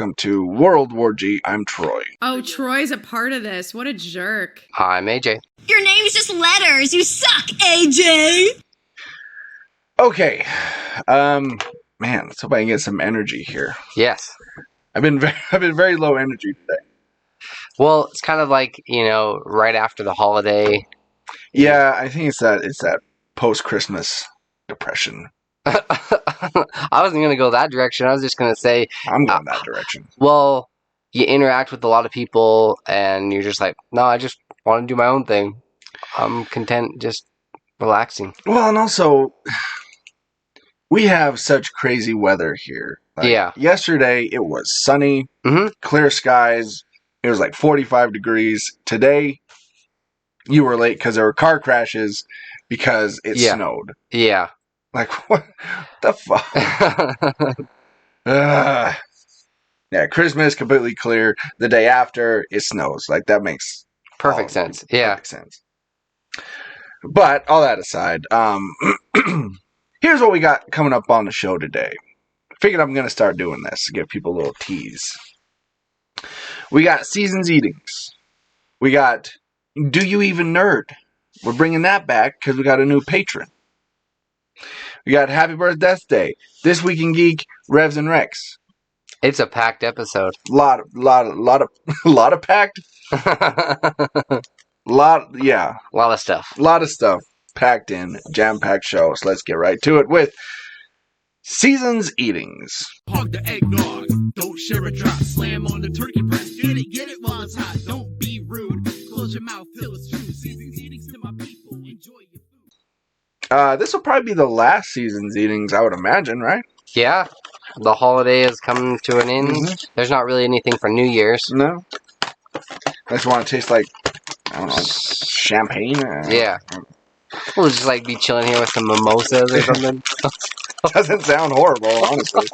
welcome to World War G. I'm Troy. Oh, Troy's a part of this. What a jerk. Hi, I'm AJ. Your name's just letters. You suck, AJ. Okay. Man, let's hope I can get some energy here. Yes. I've been very low energy today. Well, it's kind of like, right after the holiday. Yeah, I think it's that post-Christmas depression. I wasn't going to go that direction. I was just going to say... I'm going that direction. Well, you interact with a lot of people, and you're just like, no, I just want to do my own thing. I'm content just relaxing. Well, and also, we have such crazy weather here. Yeah. Yesterday, it was sunny, clear skies. It was like 45 degrees. Today, you were late because there were car crashes because it snowed. Yeah. Like, what the fuck? Yeah, Christmas, completely clear. The day after, it snows. Like, that makes... Perfect sense. Yeah. Perfect sense. But, all that aside, here's what we got coming up on the show today. Figured I'm going to start doing this to give people a little tease. We got Seasons Eatings. We got Do You Even Nerd? We're bringing that back because we got a new patron. We got Happy Birthday, This Week in Geek, Revs and Rex. It's a packed episode. Lot of packed. Lot of stuff. Lot of stuff packed in, jam-packed show. So let's get right to it with Seasons Eatings. Hog the eggnog, don't share a drop. Slam on the turkey breast, get it while it's hot. Don't be rude, close your mouth till it's true. Seasons Eatings to my people, enjoy your food. This will probably be the last Seasons Eatings, I would imagine, right? Yeah. The holiday is coming to an end. There's not really anything for New Year's. No. I just want to taste like, I don't know, champagne? Yeah. We'll just be chilling here with some mimosas or something. Doesn't sound horrible, honestly.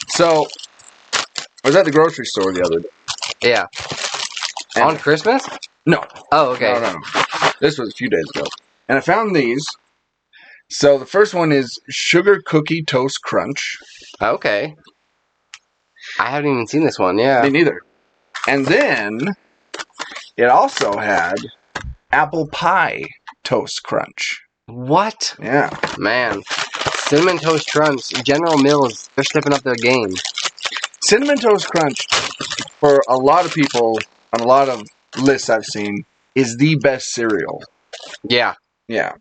So, I was at the grocery store the other day. Yeah. On Christmas? No. Oh, okay. No. This was a few days ago. And I found these. So, the first one is Sugar Cookie Toast Crunch. Okay. I haven't even seen this one, yeah. Me neither. And then, it also had Apple Pie Toast Crunch. What? Yeah. Man. Cinnamon Toast Crunch, General Mills, they're stepping up their game. Cinnamon Toast Crunch, for a lot of people, on a lot of lists I've seen, is the best cereal. Yeah. Yeah.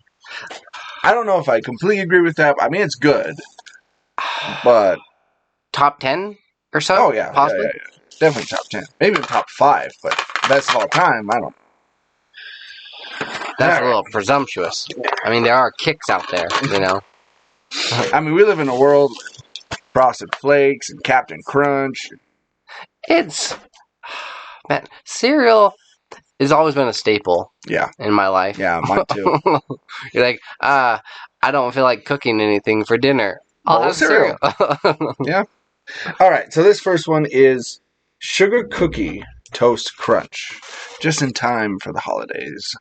I don't know if I completely agree with that. I mean, it's good. But... Top 10 or so? Oh, yeah. Possibly? Yeah. Definitely top 10. Maybe even top 5, but best of all time, I don't know. That's a little presumptuous. I mean, there are kicks out there, I mean, we live in a world with Frosted Flakes and Captain Crunch. It's... Man, cereal has always been a staple in my life. Yeah, mine too. You're like, I don't feel like cooking anything for dinner. I'll have cereal. Yeah. All right, so this first one is Sugar Cookie Toast Crunch. Just in time for the holidays.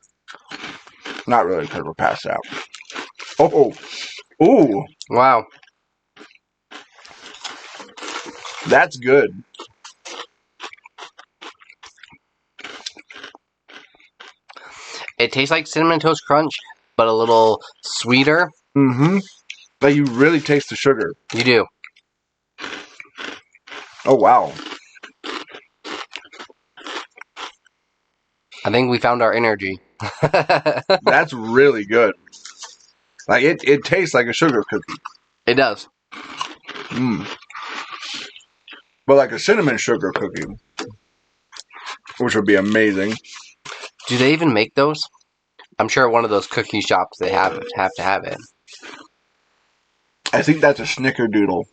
Not really, because we're passed out. Oh. Ooh. Wow. That's good. It tastes like Cinnamon Toast Crunch, but a little sweeter. Mm-hmm. But you really taste the sugar. You do. Oh, wow. I think we found our energy. That's really good. Like, it tastes like a sugar cookie. It does. But like a cinnamon sugar cookie. Which would be amazing. Do they even make those? I'm sure at one of those cookie shops they have to have it. I think that's a snickerdoodle.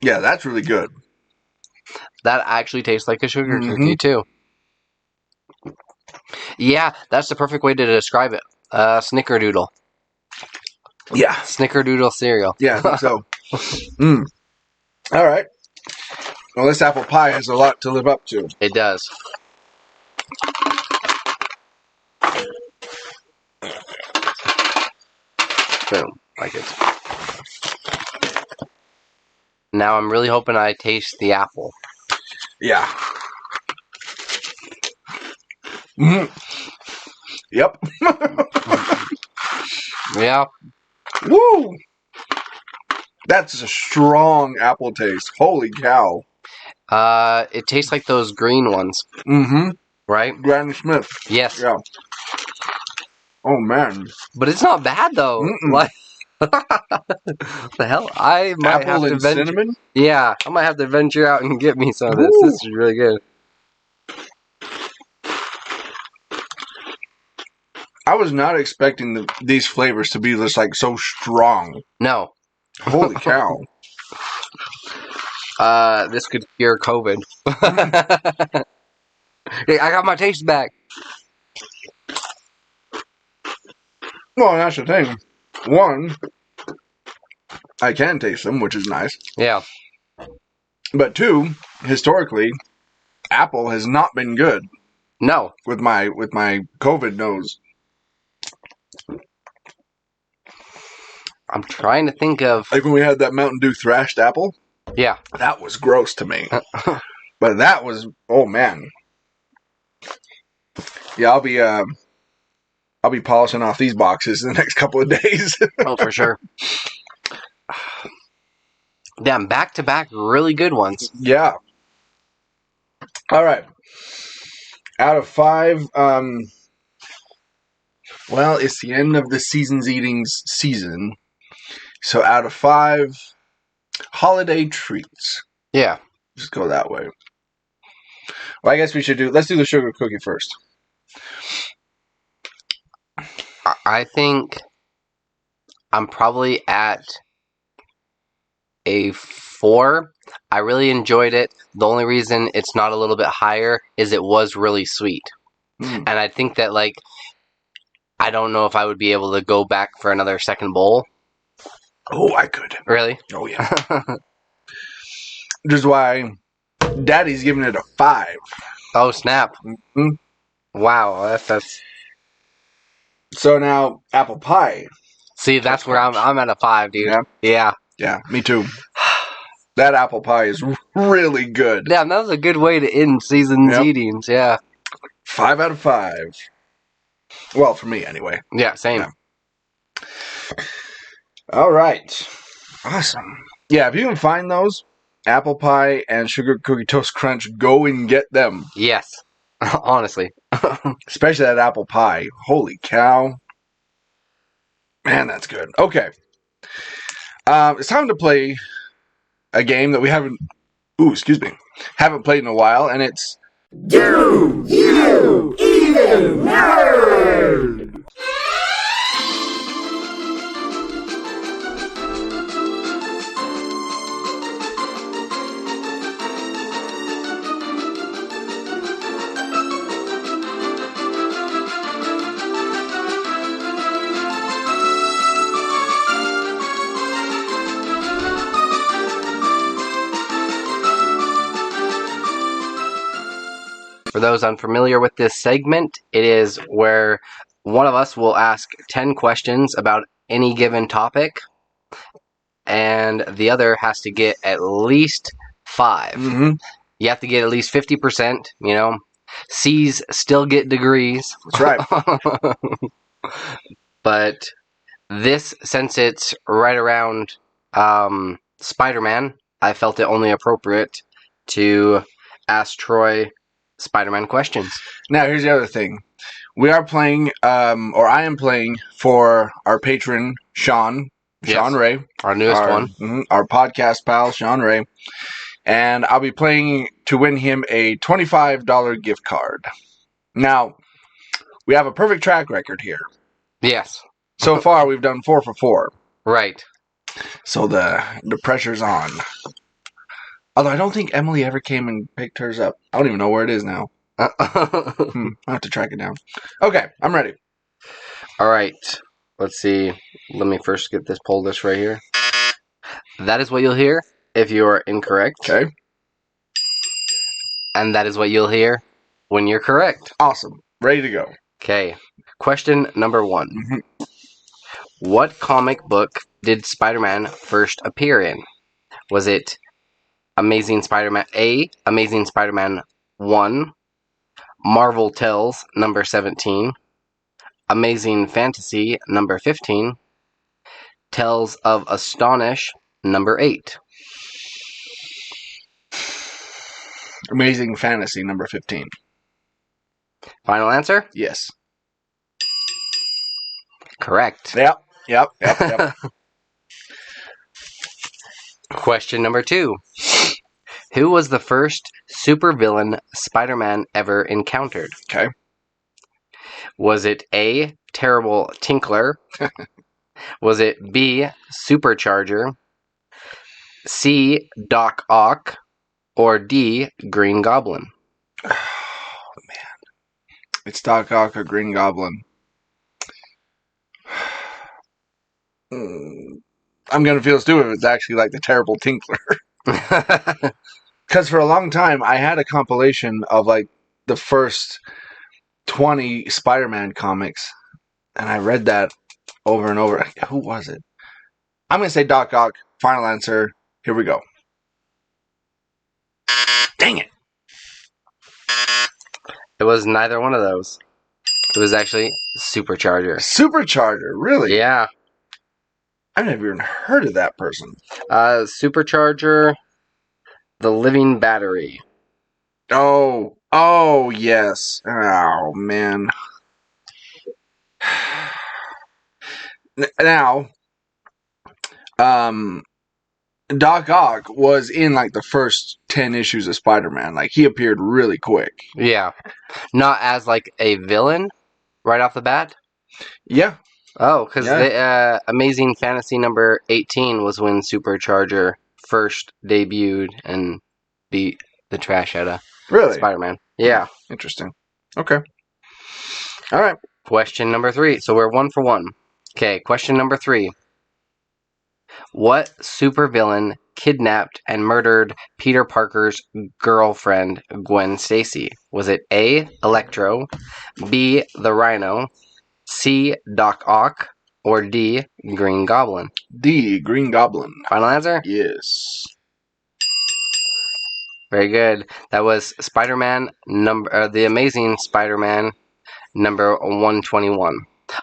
Yeah, that's really good. That actually tastes like a sugar cookie, too. Yeah, that's the perfect way to describe it. Snickerdoodle. Yeah. Snickerdoodle cereal. Yeah, I think so. All right. Well, this apple pie has a lot to live up to. It does. boom. Like it's. Now I'm really hoping I taste the apple. Yeah. Mhm. Yep. Yeah. Woo! That's a strong apple taste. Holy cow. It tastes like those green ones, Mm-hmm. right? Granny Smith. Yes. Yeah. Oh, man. But it's not bad though. Mm-mm. Like, what the hell? I might Apple have to and venture. cinnamon? Yeah, I might have to venture out and get me some of this. Woo. This is really good. I was not expecting these flavors to be just like so strong. No. Holy cow. This could cure COVID. Hey, I got my taste back. Well, that's the thing. One, I can taste them, which is nice. Yeah. But two, historically, apple has not been good No. with my COVID nose. I'm trying to think of. Like when we had that Mountain Dew thrashed apple, Yeah. that was gross to me. But that was, oh man. Yeah, I'll be polishing off these boxes in the next couple of days. Oh, for sure. Damn, back-to-back really good ones. Yeah. All right. Out of 5, well, it's the end of the season's eatings season. So out of 5 holiday treats. Yeah. Just go that way. Well, I guess let's do the sugar cookie first. I think I'm probably at a 4. I really enjoyed it. The only reason it's not a little bit higher is it was really sweet. Mm. And I think that, like, I don't know if I would be able to go back for another second bowl. Oh, I could. Really? Oh, yeah. Which is why Daddy's giving it a 5. Oh, snap. Mm-hmm. Wow, that's... So now, apple pie. See, that's where I'm at a 5, dude. Yeah? Yeah. Yeah, me too. That apple pie is really good. Damn, that was a good way to end season's Yep. eatings, yeah. 5 out of 5. Well, for me, anyway. Yeah, same. Yeah. All right. Awesome. Yeah, if you can find those, apple pie and sugar cookie toast crunch, go and get them. Yes. Honestly. Especially that apple pie. Holy cow. Man, that's good. Okay. It's time to play a game that we haven't played in a while, and it's Do You Even Know? For those unfamiliar with this segment, it is where one of us will ask 10 questions about any given topic, and the other has to get at least 5. mm-hmm. You have to get at least 50%, you know. C's still get degrees. That's right. But this, since it's right around Spider-Man, I felt it only appropriate to ask Troy Spider-Man questions. Now, here's the other thing. We are playing, or I am playing for our patron, Shawn Ray. Our newest one. Our podcast pal, Shawn Ray. And I'll be playing to win him a $25 gift card. Now, we have a perfect track record here. Yes. So far, we've done 4 for 4. Right. So the pressure's on. Although I don't think Emily ever came and picked hers up. I don't even know where it is now. I'll have to track it down. Okay, I'm ready. All right. Let's see. Let me first get this pull list right here. That is what you'll hear if you are incorrect. Okay. And that is what you'll hear when you're correct. Awesome. Ready to go. Okay. Question number 1. Mm-hmm. What comic book did Spider-Man first appear in? Was it Amazing Spider-Man A, Amazing Spider-Man 1, Marvel Tales number 17, Amazing Fantasy number 15, Tales of Astonish number 8? Amazing Fantasy number 15. Final answer? Yes. Correct. Yep. Question number 2. Who was the first supervillain Spider-Man ever encountered? Okay. Was it A, Terrible Tinkler? Was it B, Supercharger? C, Doc Ock? Or D, Green Goblin? Oh, man. It's Doc Ock or Green Goblin. I'm going to feel stupid if it's actually like the Terrible Tinkler. Because for a long time, I had a compilation of like the first 20 Spider-Man comics. And I read that over and over. Who was it? I'm going to say Doc Ock. Final answer. Here we go. Dang it. It was neither one of those. It was actually Supercharger. Supercharger, really? Yeah. I've never even heard of that person. Supercharger, the Living Battery. Oh, yes. Oh, man. Now, Doc Ock was in like the first 10 issues of Spider-Man. Like, he appeared really quick. Yeah. Not as like a villain right off the bat? Yeah. Oh, because the Amazing Fantasy number 18 was when Supercharger first debuted and beat the trash out of Really? Spider-Man. Yeah. Interesting. Okay. All right. Question number 3. So we're 1 for 1. Okay, question number 3. What supervillain kidnapped and murdered Peter Parker's girlfriend, Gwen Stacy? Was it A, Electro, B, the Rhino, C, Doc Ock, or D, Green Goblin? D, Green Goblin. Final answer? Yes. Very good. That was Spider-Man the Amazing Spider-Man number 121.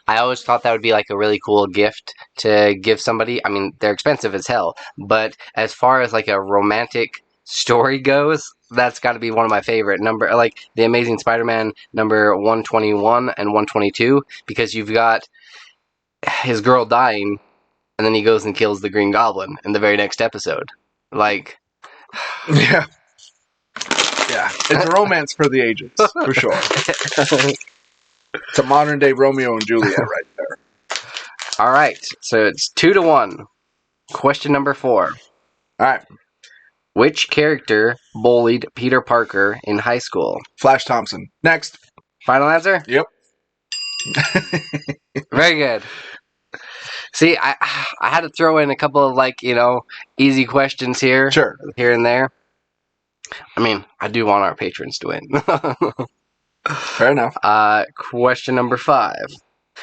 I always thought that would be like a really cool gift to give somebody. I mean, they're expensive as hell, but as far as like a romantic story goes, that's got to be one of my favorite number, like the Amazing Spider-Man number 121 and 122, because you've got his girl dying, and then he goes and kills the Green Goblin in the very next episode. Like, yeah, it's a romance for the ages for sure. It's a modern day Romeo and Juliet right there. All right, so it's 2-1. Question number 4. All right. Which character bullied Peter Parker in high school? Flash Thompson. Next. Final answer? Yep. Very good. See, I had to throw in a couple of easy questions here. Sure. Here and there. I mean, I do want our patrons to win. Fair enough. Question number 5.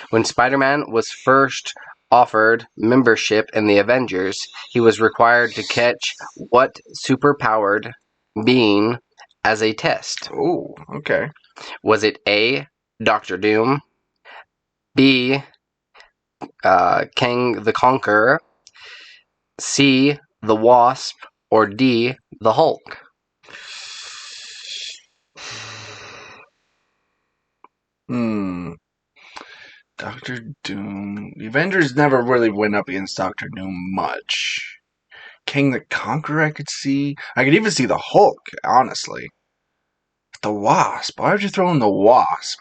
When Spider-Man was first offered membership in the Avengers, he was required to catch what superpowered being as a test? Oh, okay. Was it A, Doctor Doom, B, Kang the Conqueror, C, the Wasp, or D, the Hulk? Doctor Doom. The Avengers never really went up against Doctor Doom much. King the Conqueror I could see. I could even see the Hulk, honestly. The Wasp. Why would you throw in the Wasp?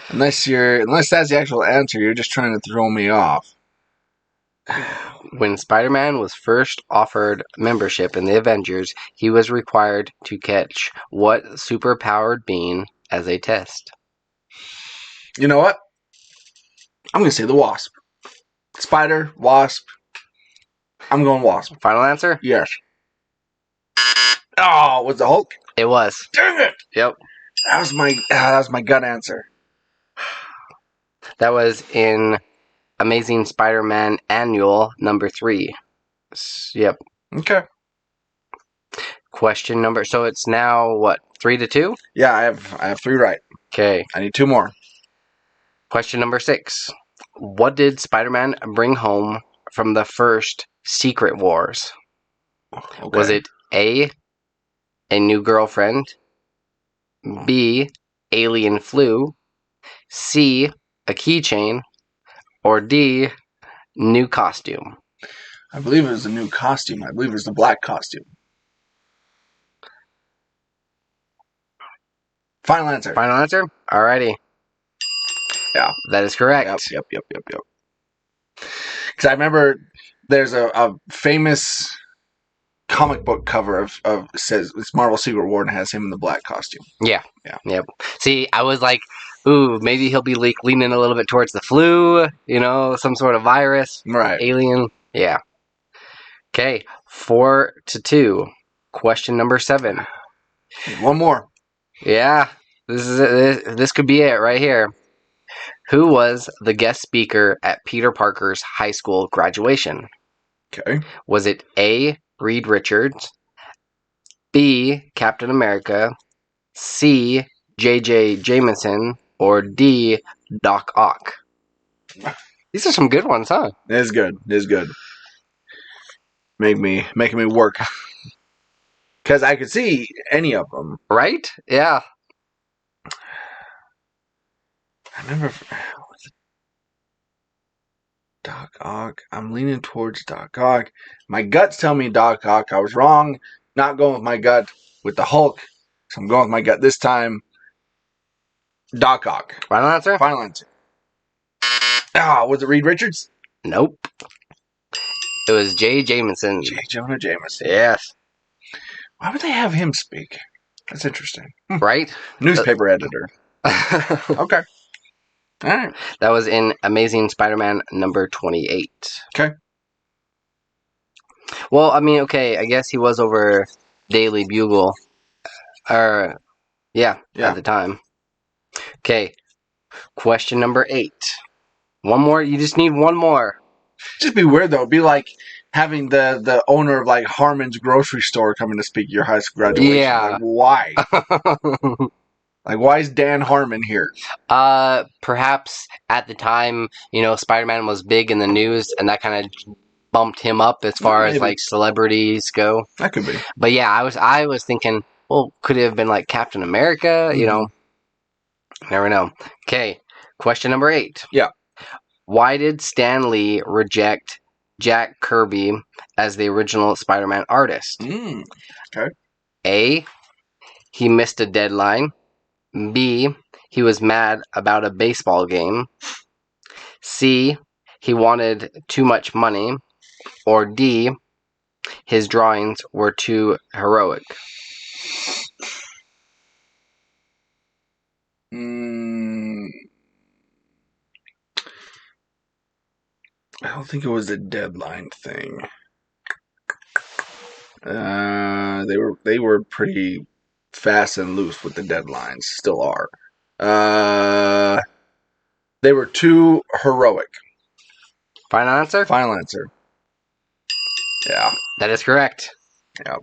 Unless that's the actual answer, you're just trying to throw me off. When Spider-Man was first offered membership in the Avengers, he was required to catch what superpowered being as a test? You know what? I'm going to say the Wasp. Spider, Wasp. I'm going Wasp. Final answer? Yes. Oh, was the Hulk? It was. Dang it! Yep. That was my gut answer. That was in Amazing Spider-Man Annual number 3. Yep. Okay. Question number. So it's now what? 3-2. Yeah, I have 3 right. Okay. I need 2 more. Question number 6. What did Spider-Man bring home from the first Secret Wars? Okay. Was it A, a new girlfriend, B, alien flu, C, a keychain, or D, new costume? I believe it was a new costume. I believe it was the black costume. Final answer. Final answer? Alrighty. Yeah. That is correct. Yep. Because I remember there's a famous comic book cover of says it's Marvel Secret War and it has him in the black costume. Yeah. Yeah. Yep. See, I was like, ooh, maybe he'll be leaning a little bit towards the flu, some sort of virus. Right. Alien. Yeah. Okay. 4-2. Question number 7. One more. Yeah. This is it. This could be it right here. Who was the guest speaker at Peter Parker's high school graduation? Okay. Was it A, Reed Richards, B, Captain America, C, J.J. Jameson, or D, Doc Ock? These are some good ones, huh? It is good. Making me work. Because I could see any of them. Right? Yeah. I remember Doc Ock. I'm leaning towards Doc Ock. My gut's telling me Doc Ock. I was wrong. Not going with my gut with the Hulk. So I'm going with my gut this time. Doc Ock. Final answer? Final answer. Ah, was it Reed Richards? Nope. It was J. Jameson. J. Jonah Jameson. Yes. Why would they have him speak? That's interesting. Right? Newspaper editor. Okay. All right. That was in Amazing Spider-Man number 28. Okay. Well, I mean, okay, I guess he was over Daily Bugle. Yeah, at the time. Okay. Question number 8. One more. You just need one more. Just be weird though. It'd be like having the owner of like Harmon's grocery store coming to speak at your high school graduation. Yeah. Like, why? Like, why is Dan Harmon here? Perhaps at the time, Spider-Man was big in the news, and that kind of bumped him up as far as like celebrities go. That could be. But yeah, I was thinking, well, could it have been like Captain America? Never know. Okay, question number 8. Yeah. Why did Stanley reject Jack Kirby as the original Spider-Man artist? Okay. A, he missed a deadline. B, he was mad about a baseball game. C, he wanted too much money. Or D, his drawings were too heroic. I don't think it was a deadline thing. They were pretty fast and loose with the deadlines. Still are. They were too heroic. Final answer? Final answer. Yeah. That is correct. Yeah.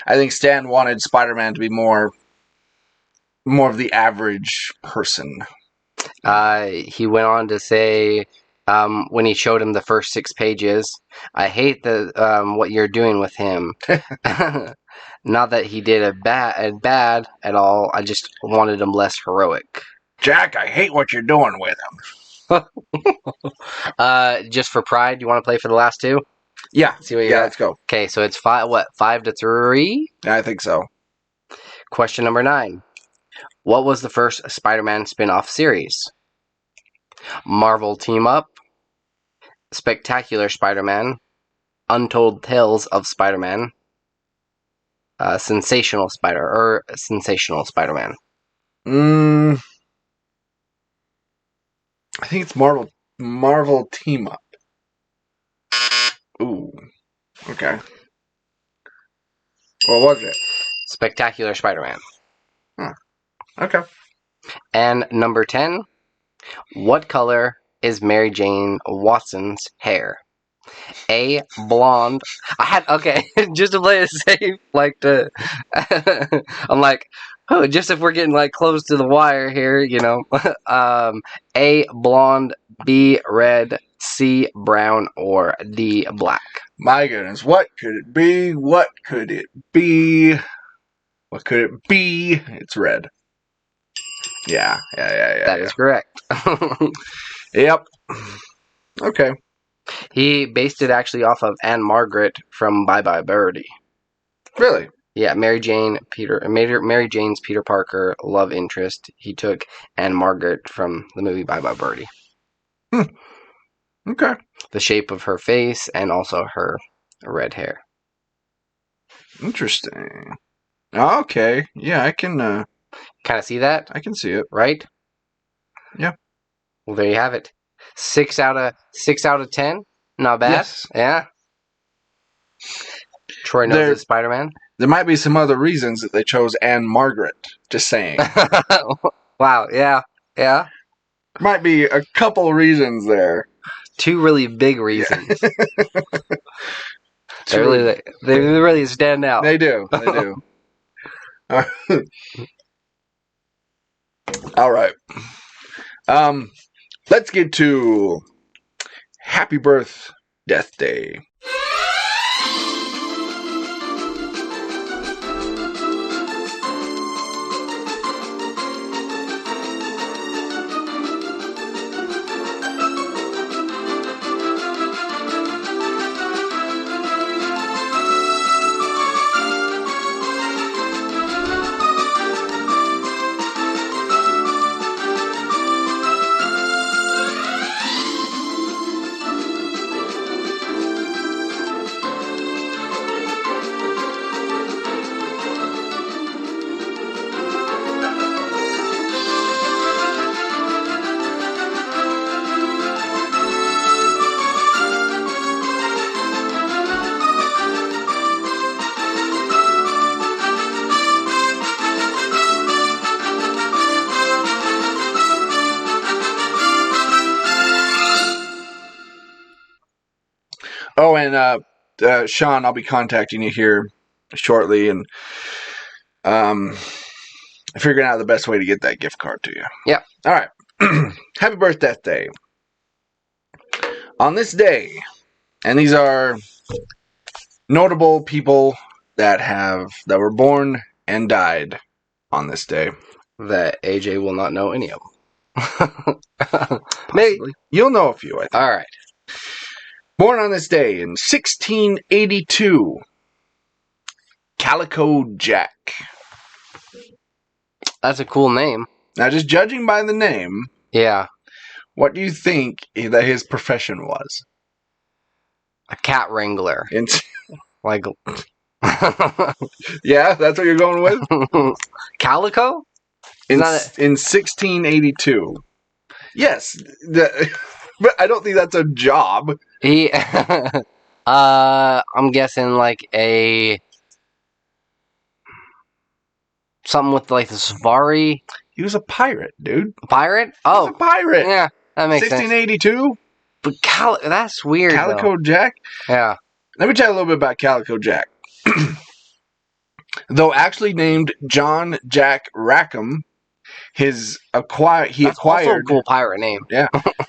I think Stan wanted Spider-Man to be more of the average person. He went on to say, when he showed him the first 6 pages, I hate what you're doing with him. Not that he did a bad at all. I just wanted him less heroic. Jack, I hate what you're doing with him. Just for pride, you want to play for the last 2? Yeah. See what you got? Let's go. Okay, so it's 5-3? I think so. Question number 9. What was the first Spider-Man spin-off series? Marvel Team Up, Spectacular Spider-Man, Untold Tales of Spider-Man, Sensational Spider-Man. I think it's Marvel Team Up. Ooh. Okay. What was it? Spectacular Spider-Man. Okay. And number 10, what color is Mary Jane Watson's hair? A, blonde. I had, okay, just to play it safe, like to, I'm like, oh, just if we're getting like close to the wire here, you know. A, blonde, B, red, C, brown, or D, black. My goodness, what could it be? What could it be? What could it be? It's red. Yeah. That is correct. Yep. Okay. He based it actually off of Anne Margaret from Bye Bye Birdie. Really? Yeah, Mary Jane's Peter Parker love interest. He took Anne Margaret from the movie Bye Bye Birdie. Okay. The shape of her face and also her red hair. Interesting. Okay. Yeah, I can Kind of see that, I can see it. right? Yeah. Well, there you have it. 6 out of 10. Not bad. Yes. Yeah. Troy knows his Spider-Man. There might be some other reasons that they chose Anne Margaret. Just saying. Wow. Yeah. Yeah. Might be a couple reasons there. 2 really big reasons. Two- They really stand out. They do. They do. All right. Let's get to Happy Birth Death Day. Oh, and Sean, I'll be contacting you here shortly, and figuring out the best way to get that gift card to you. Yeah. All right. Happy Birth Death Day. On this day, and these are notable people that were born and died on this day. That AJ will not know any of them. Maybe. You'll know a few, I think. All right. Born on this day in 1682, Calico Jack. That's a cool name. Now, just judging by the name, Yeah. what do you think that his profession was? A cat wrangler. In, Like. yeah, that's what you're going with? Calico? In Not 1682. Yes. But I don't think that's a job. He. I'm guessing like a. Something with like the safari. He was a pirate, dude. Pirate? He Oh. was a pirate. Yeah, that makes sense. 1682? But that's weird. Calico Though. Jack? Yeah. Let me tell you a little bit about Calico Jack. Though actually named John Jack Rackham, he acquired Also a cool pirate name.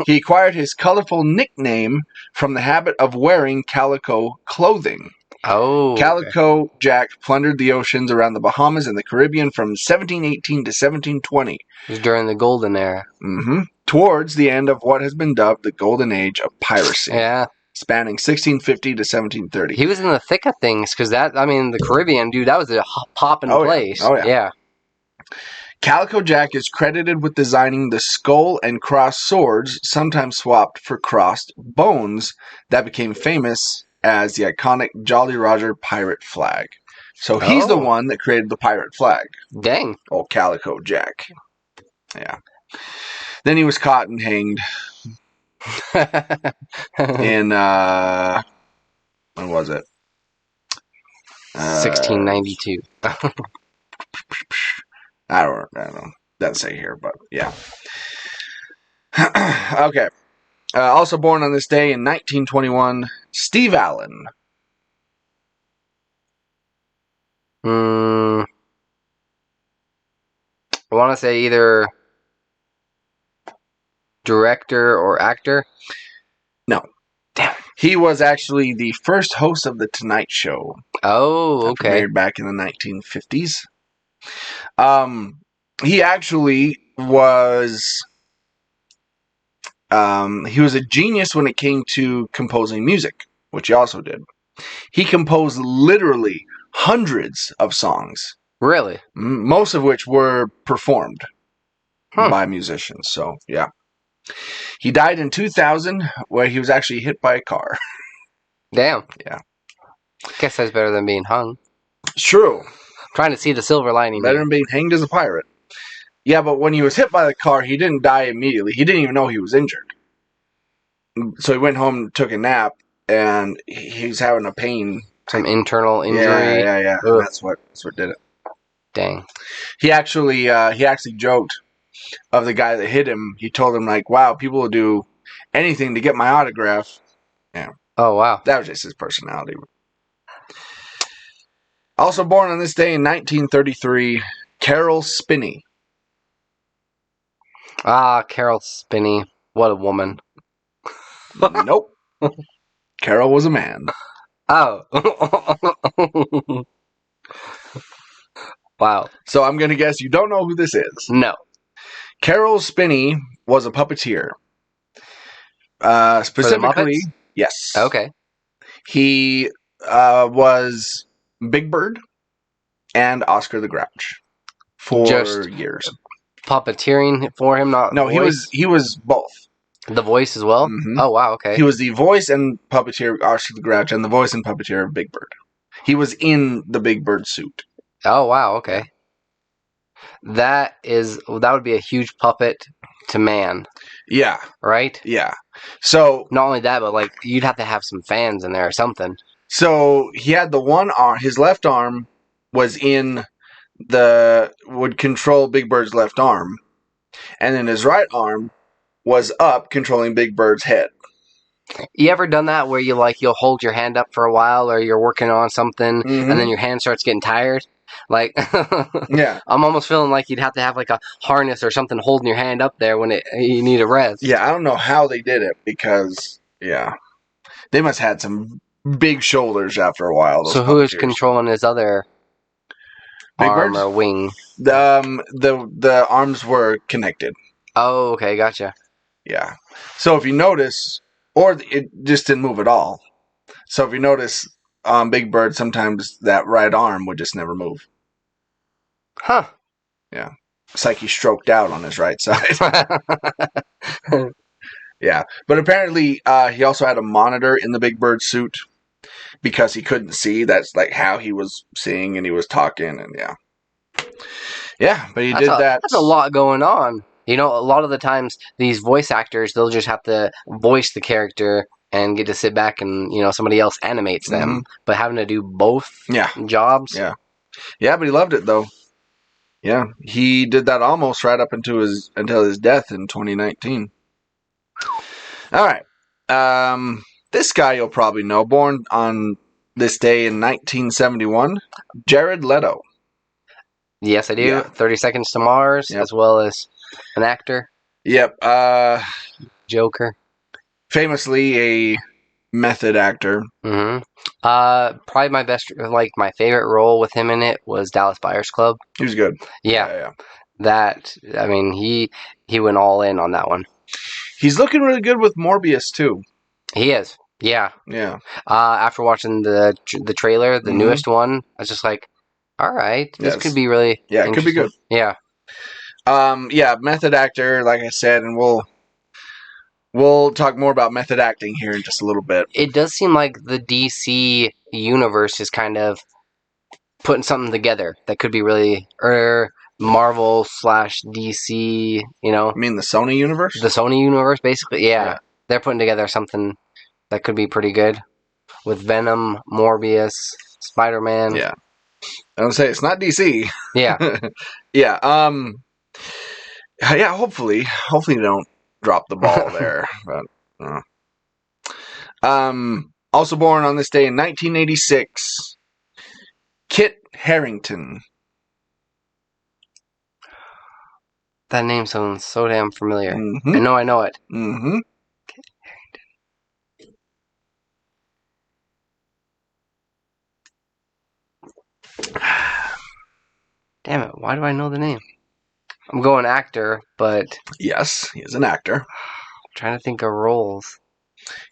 he acquired his colorful nickname from the habit of wearing calico clothing. Oh. Calico Jack plundered the oceans around the Bahamas and the Caribbean from 1718 to 1720. It was during the golden era. Towards the end of what has been dubbed the golden age of piracy. Yeah. Spanning 1650 to 1730. He was in the thick of things because the Caribbean, dude, that was a poppin' place. Oh, yeah. Yeah. Calico Jack is credited with designing the skull and cross swords, sometimes swapped for crossed bones, that became famous as the iconic Jolly Roger pirate flag. So he's the one that created the pirate flag. Dang. Old Calico Jack. Yeah. Then he was caught and hanged in, when was it? 1692. I don't know. Doesn't say here, but yeah. Okay. Also born on this day in 1921, Steve Allen. I want to say either director or actor. No. Damn. He was actually the first host of The Tonight Show. Oh, okay. Premiered back in the 1950s. He actually was... he was a genius when it came to composing music, which he also did. He composed literally hundreds of songs. Really? Most of which were performed by musicians. So, yeah. He died in 2000, where he was actually hit by a car. Damn. Yeah. Guess that's better than being hung. It's true. Trying to see the silver lining. Better than being hanged as a pirate. Yeah, but when he was hit by the car, he didn't die immediately. He didn't even know he was injured. So he went home, took a nap, and he's having a pain. Some internal injury. Yeah. That's what did it. Dang. He actually joked of the guy that hit him. He told him, like, wow, people will do anything to get my autograph. Yeah. Oh, wow. That was just his personality. Also born on this day in 1933, Carol Spinney. Ah, Carol Spinney. What a woman. Nope. Carol was a man. Oh. Wow. So I'm going to guess you don't know who this is. No. Carol Spinney was a puppeteer. Specifically, yes. Okay. He was Big Bird and Oscar the Grouch for years. Puppeteering for him, not No, voice? he was both. The voice as well? Mm-hmm. Oh, wow, okay. He was the voice and puppeteer of Oscar the Grouch and the voice and puppeteer of Big Bird. He was in the Big Bird suit. Oh, wow, okay. That would be a huge puppet to man. Yeah. Right? Yeah. So not only that, but like you'd have to have some fans in there or something. So he had the one arm, his left arm was would control Big Bird's left arm. And then his right arm was up controlling Big Bird's head. You ever done that where you'll hold your hand up for a while or you're working on something and then your hand starts getting tired? Like, yeah, I'm almost feeling like you'd have to have like a harness or something holding your hand up there when you need a rest. Yeah, I don't know how they did it because, they must have had some big shoulders after a while. So who is controlling his other Big arm Bird's? or wing? The arms were connected. Oh, okay, gotcha. Yeah. So if you notice, or it just didn't move at all. So if you notice, Big Bird, sometimes that right arm would just never move. Huh. Yeah. It's like he stroked out on his right side. Yeah. But apparently, he also had a monitor in the Big Bird suit because he couldn't see. That's like how he was seeing and he was talking and yeah. Yeah, but he did that. That's a lot going on. You know, a lot of the times these voice actors, they'll just have to voice the character and get to sit back and, somebody else animates them. Mm-hmm. But having to do both jobs. Yeah. Yeah, but he loved it though. Yeah. He did that almost right up until his death in 2019. All right. This guy you'll probably know, born on this day in 1971, Jared Leto. Yes, I do. Yeah. 30 Seconds to Mars, as well as an actor. Yep. Joker. Famously a method actor. Mm-hmm. Probably my favorite role with him in it was Dallas Buyers Club. He was good. Yeah. That, I mean, he went all in on that one. He's looking really good with Morbius too. He is. Yeah. Yeah. After watching the trailer, the newest one, I was just like, all right, this could be really it could be good. Yeah. Method actor, like I said, and we'll talk more about method acting here in just a little bit. It does seem like the DC universe is kind of putting something together that could be really Marvel / DC, I mean the Sony universe? The Sony universe, basically, yeah. They're putting together something that could be pretty good with Venom, Morbius, Spider-Man. Yeah. I don't say it's not DC. Yeah. Yeah. Hopefully they don't drop the ball there. But Also born on this day in 1986, Kit Harington. That name sounds so damn familiar. Mm-hmm. I know it. Mm-hmm. Damn it, why do I know the name? I'm going actor, but Yes, he is an actor. I'm trying to think of roles.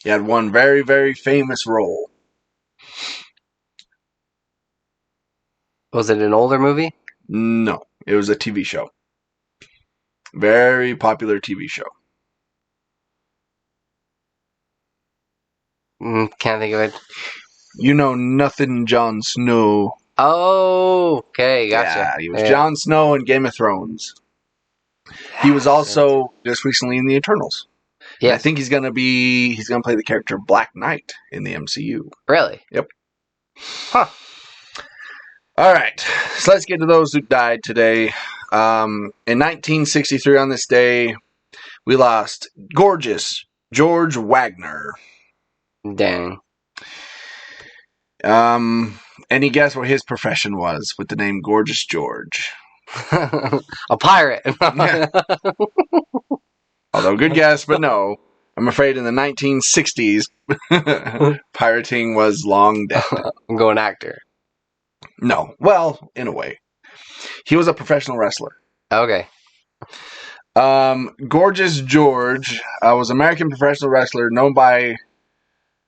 He had one very, very famous role. Was it an older movie? No, it was a TV show. Very popular TV show. Can't think of it. You know nothing, Jon Snow. Oh, okay, gotcha. Yeah, he was Jon Snow in Game of Thrones. He was also just recently in the Eternals. Yeah, I think he's gonna play the character Black Knight in the MCU. Really? Yep. Huh. All right, so let's get to those who died today. In 1963, on this day, we lost gorgeous George Wagner. Dang. Any guess what his profession was with the name Gorgeous George? A pirate. Yeah. Although, good guess, but no. I'm afraid in the 1960s, pirating was long dead. I'm going actor. No. Well, in a way. He was a professional wrestler. Okay. Gorgeous George was an American professional wrestler known by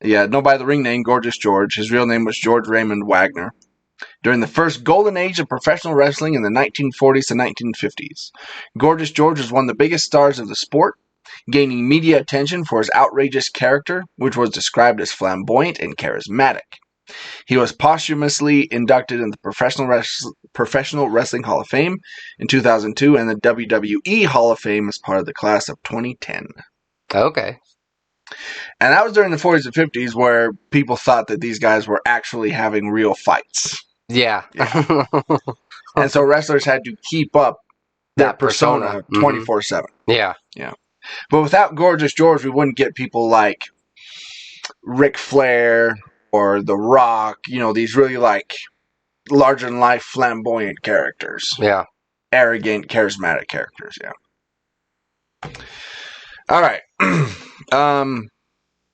the ring name Gorgeous George. His real name was George Raymond Wagner. During the first golden age of professional wrestling in the 1940s to 1950s, Gorgeous George was one of the biggest stars of the sport, gaining media attention for his outrageous character, which was described as flamboyant and charismatic. He was posthumously inducted in the Professional Wrestling Hall of Fame in 2002 and the WWE Hall of Fame as part of the class of 2010. Okay. And that was during the 40s and 50s where people thought that these guys were actually having real fights. Yeah. And so wrestlers had to keep up that persona 24/7. Yeah. Yeah. But without Gorgeous George, we wouldn't get people like Ric Flair or The Rock, these really like larger-than-life flamboyant characters. Yeah. Arrogant, charismatic characters, yeah. All right.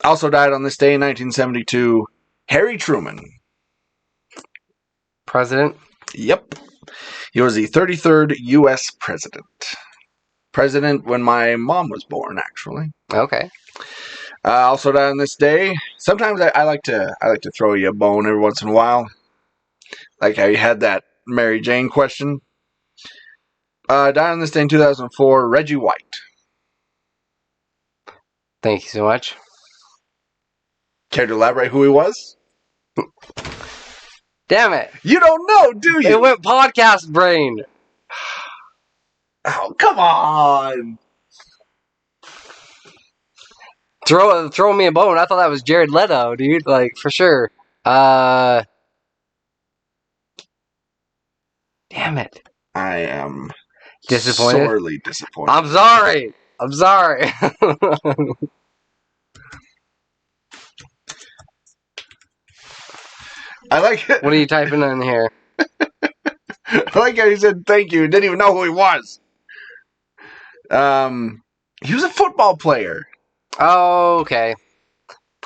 Also died on this day in 1972, Harry Truman. President? Yep. He was the 33rd U.S. president. President when my mom was born, actually. Okay. Also died on this day. Sometimes I like to throw you a bone every once in a while. Like how you had that Mary Jane question. Died on this day in 2004, Reggie White. Thank you so much. Care to elaborate who he was? Damn it. You don't know, do you? It went podcast brain. Oh, come on. Throw me a bone. I thought that was Jared Leto, dude. Like, for sure. Damn it. I am Disappointed? sorely disappointed. I'm sorry. I like it. What are you typing in here? I like how he said thank you and didn't even know who he was. He was a football player. Oh, okay.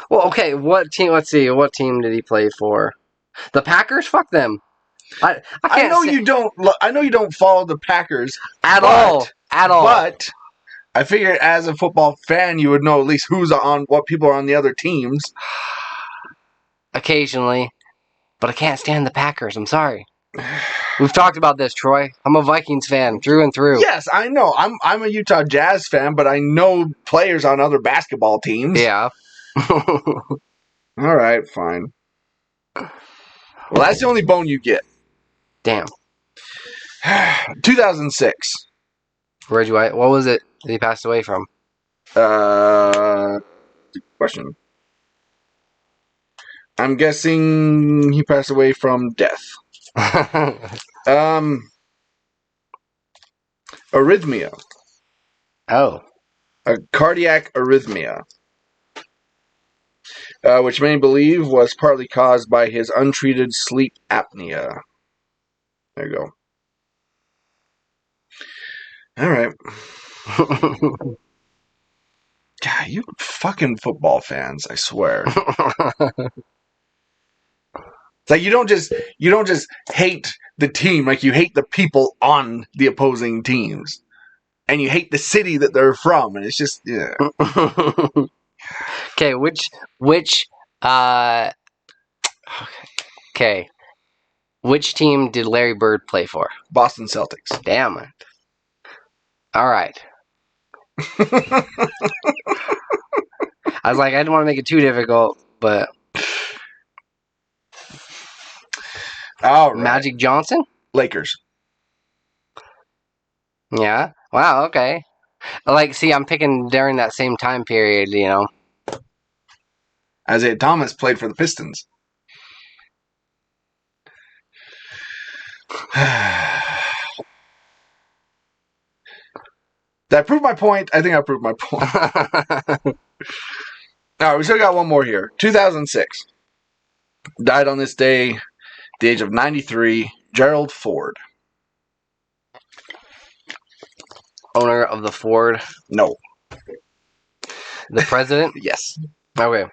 Well, okay, what team? Let's see. What team did he play for? The Packers? Fuck them. I know you don't. I know you don't follow the Packers at all. But I figured, as a football fan, you would know at least what people are on the other teams. Occasionally, but I can't stand the Packers. I'm sorry. We've talked about this, Troy. I'm a Vikings fan through and through. Yes, I know. I'm a Utah Jazz fan, but I know players on other basketball teams. Yeah. All right, fine. Well, that's the only bone you get. Damn. 2006. Reggie White. What was it that he passed away from? Good question. I'm guessing he passed away from death. Arrhythmia. Oh. A cardiac arrhythmia. which many believe was partly caused by his untreated sleep apnea. There you go. All right. God, you fucking football fans, I swear. It's like you don't just hate the team, like you hate the people on the opposing teams. And you hate the city that they're from, and it's just yeah. Okay, which team did Larry Bird play for? Boston Celtics. Damn it. All right. I was like, I didn't want to make it too difficult, but All right. Magic Johnson? Lakers. Yeah. Wow, okay. Like, see, I'm picking during that same time period, you know. Isaiah Thomas played for the Pistons. Did I prove my point? I think I proved my point. All right, we still got one more here. 2006. Died on this day, the age of 93, Gerald Ford. Owner of the Ford. No. The president? Yes. Okay.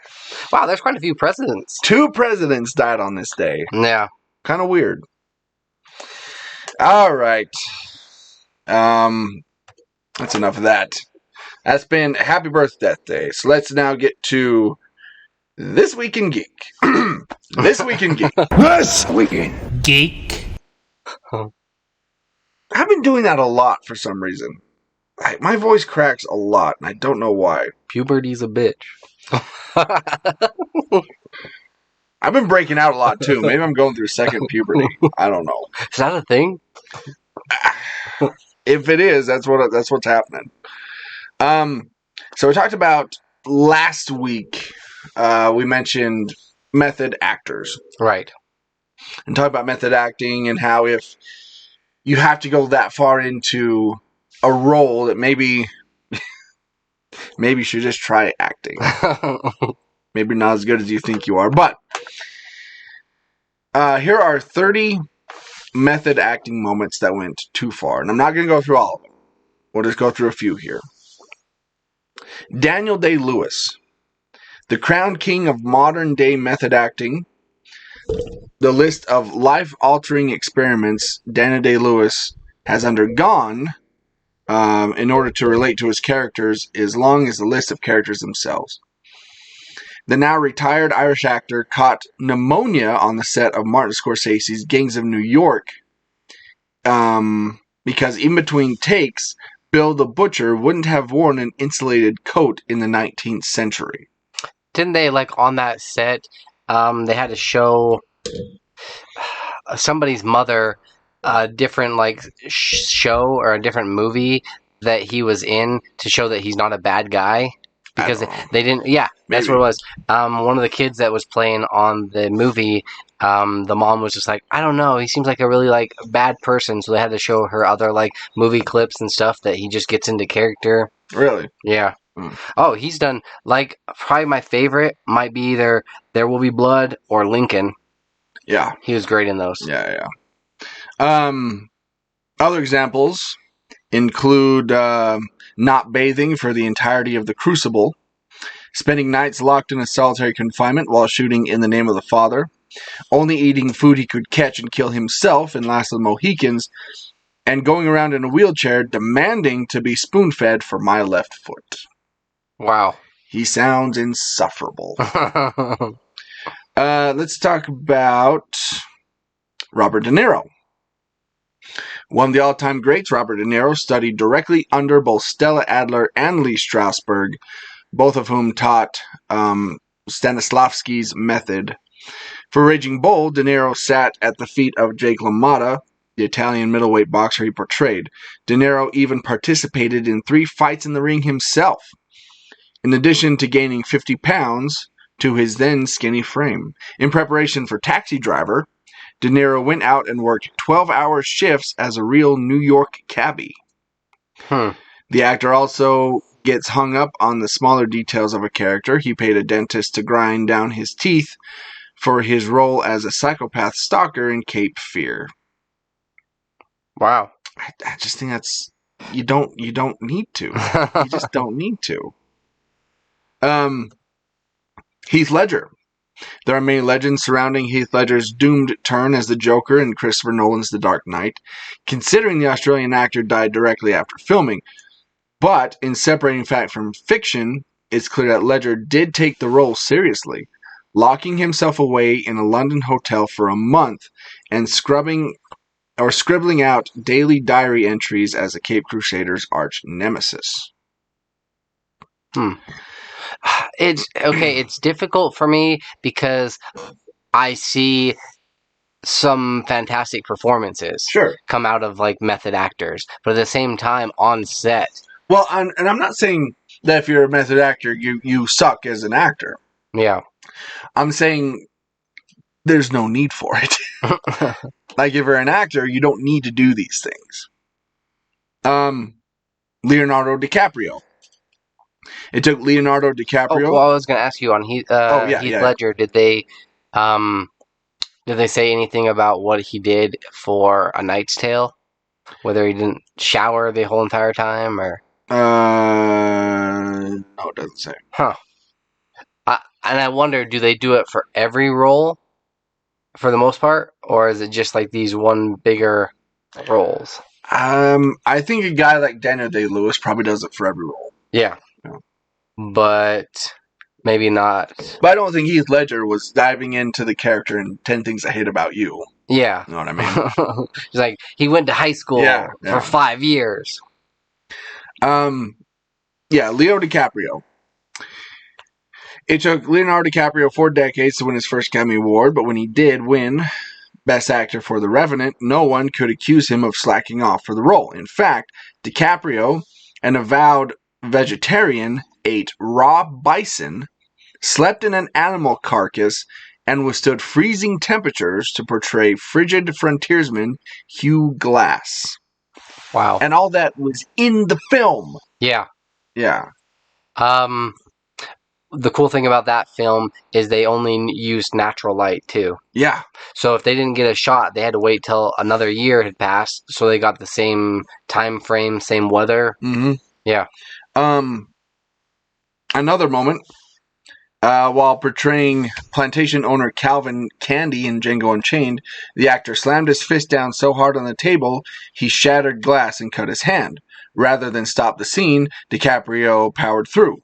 Wow, there's quite a few presidents. 2 presidents died on this day. Yeah. Kind of weird. All right. That's enough of that. That's been Happy Birthday Day. So let's now get to This Week in Geek. This Week in Geek. This weekend. Geek. I've been doing that a lot for some reason. My voice cracks a lot, and I don't know why. Puberty's a bitch. I've been breaking out a lot, too. Maybe I'm going through second puberty. I don't know. Is that a thing? If it is, that's what's happening. So we talked about last week, we mentioned method actors. Right. And talk about method acting and how if you have to go that far into a role that maybe you should just try acting. Maybe not as good as you think you are. But here are 30 method acting moments that went too far. And I'm not going to go through all of them. We'll just go through a few here. Daniel Day-Lewis, the crowned king of modern-day method acting. The list of life-altering experiments Daniel Day-Lewis has undergone in order to relate to his characters is long as the list of characters themselves. The now retired Irish actor caught pneumonia on the set of Martin Scorsese's Gangs of New York because in between takes, Bill the Butcher wouldn't have worn an insulated coat in the 19th century. Didn't they, like, on that set, they had to show somebody's mother a different, like, show or a different movie that he was in to show that he's not a bad guy? Because they didn't... Yeah, that's what it was. One of the kids that was playing on the movie, the mom was just like, I don't know, he seems like a really, like, bad person, so they had to show her other, like, movie clips and stuff that he just gets into character. Really? Yeah. Oh, he's done, like, probably my favorite might be either There Will Be Blood or Lincoln. Yeah. He was great in those. Yeah. Other examples include not bathing for the entirety of The Crucible, spending nights locked in a solitary confinement while shooting In the Name of the Father, only eating food he could catch and kill himself in Last of the Mohicans, and going around in a wheelchair demanding to be spoon-fed for My Left Foot. Wow. He sounds insufferable. Let's talk about Robert De Niro. One of the all-time greats, Robert De Niro, studied directly under both Stella Adler and Lee Strasberg, both of whom taught Stanislavski's method. For Raging Bull, De Niro sat at the feet of Jake LaMotta, the Italian middleweight boxer he portrayed. De Niro even participated in 3 fights in the ring himself, in addition to gaining 50 pounds to his then skinny frame. In preparation for Taxi Driver, De Niro went out and worked 12-hour shifts as a real New York cabbie. The actor also gets hung up on the smaller details of a character. He paid a dentist to grind down his teeth for his role as a psychopath stalker in Cape Fear. Wow. I just think that's you don't need to. You just don't need to. Heath Ledger. There are many legends surrounding Heath Ledger's doomed turn as the Joker in Christopher Nolan's The Dark Knight, considering the Australian actor died directly after filming. But in separating fact from fiction, it's clear that Ledger did take the role seriously, locking himself away in a London hotel for a month and scribbling out daily diary entries as the Cape Crusaders' arch nemesis. It's difficult for me because I see some fantastic performances come out of like method actors, but at the same time on set. Well, and I'm not saying that if you're a method actor, you suck as an actor. Yeah. I'm saying there's no need for it. Like, if you're an actor, you don't need to do these things. Leonardo DiCaprio. It took Leonardo DiCaprio. Oh, well, I was going to ask you on Heath Ledger. Did they say anything about what he did for A Knight's Tale? Whether he didn't shower the whole entire time, or no, it doesn't say. Huh. And I wonder, do they do it for every role, for the most part, or is it just like these one bigger roles? I think a guy like Daniel Day-Lewis probably does it for every role. Yeah. But maybe not. But I don't think Heath Ledger was diving into the character in 10 Things I Hate About You. Yeah. You know what I mean? It's like, he went to high school for 5 years. Leo DiCaprio. It took Leonardo DiCaprio 4 decades to win his first Academy Award, but when he did win Best Actor for The Revenant, no one could accuse him of slacking off for the role. In fact, DiCaprio, an avowed vegetarian, ate raw bison, slept in an animal carcass, and withstood freezing temperatures to portray frigid frontiersman Hugh Glass. Wow. And all that was in the film. Yeah. Yeah. The cool thing about that film is they only used natural light, too. Yeah. So if they didn't get a shot, they had to wait till another year had passed, so they got the same time frame, same weather. Mm-hmm. Yeah. Another moment, while portraying plantation owner Calvin Candy in Django Unchained, the actor slammed his fist down so hard on the table, he shattered glass and cut his hand. Rather than stop the scene, DiCaprio powered through.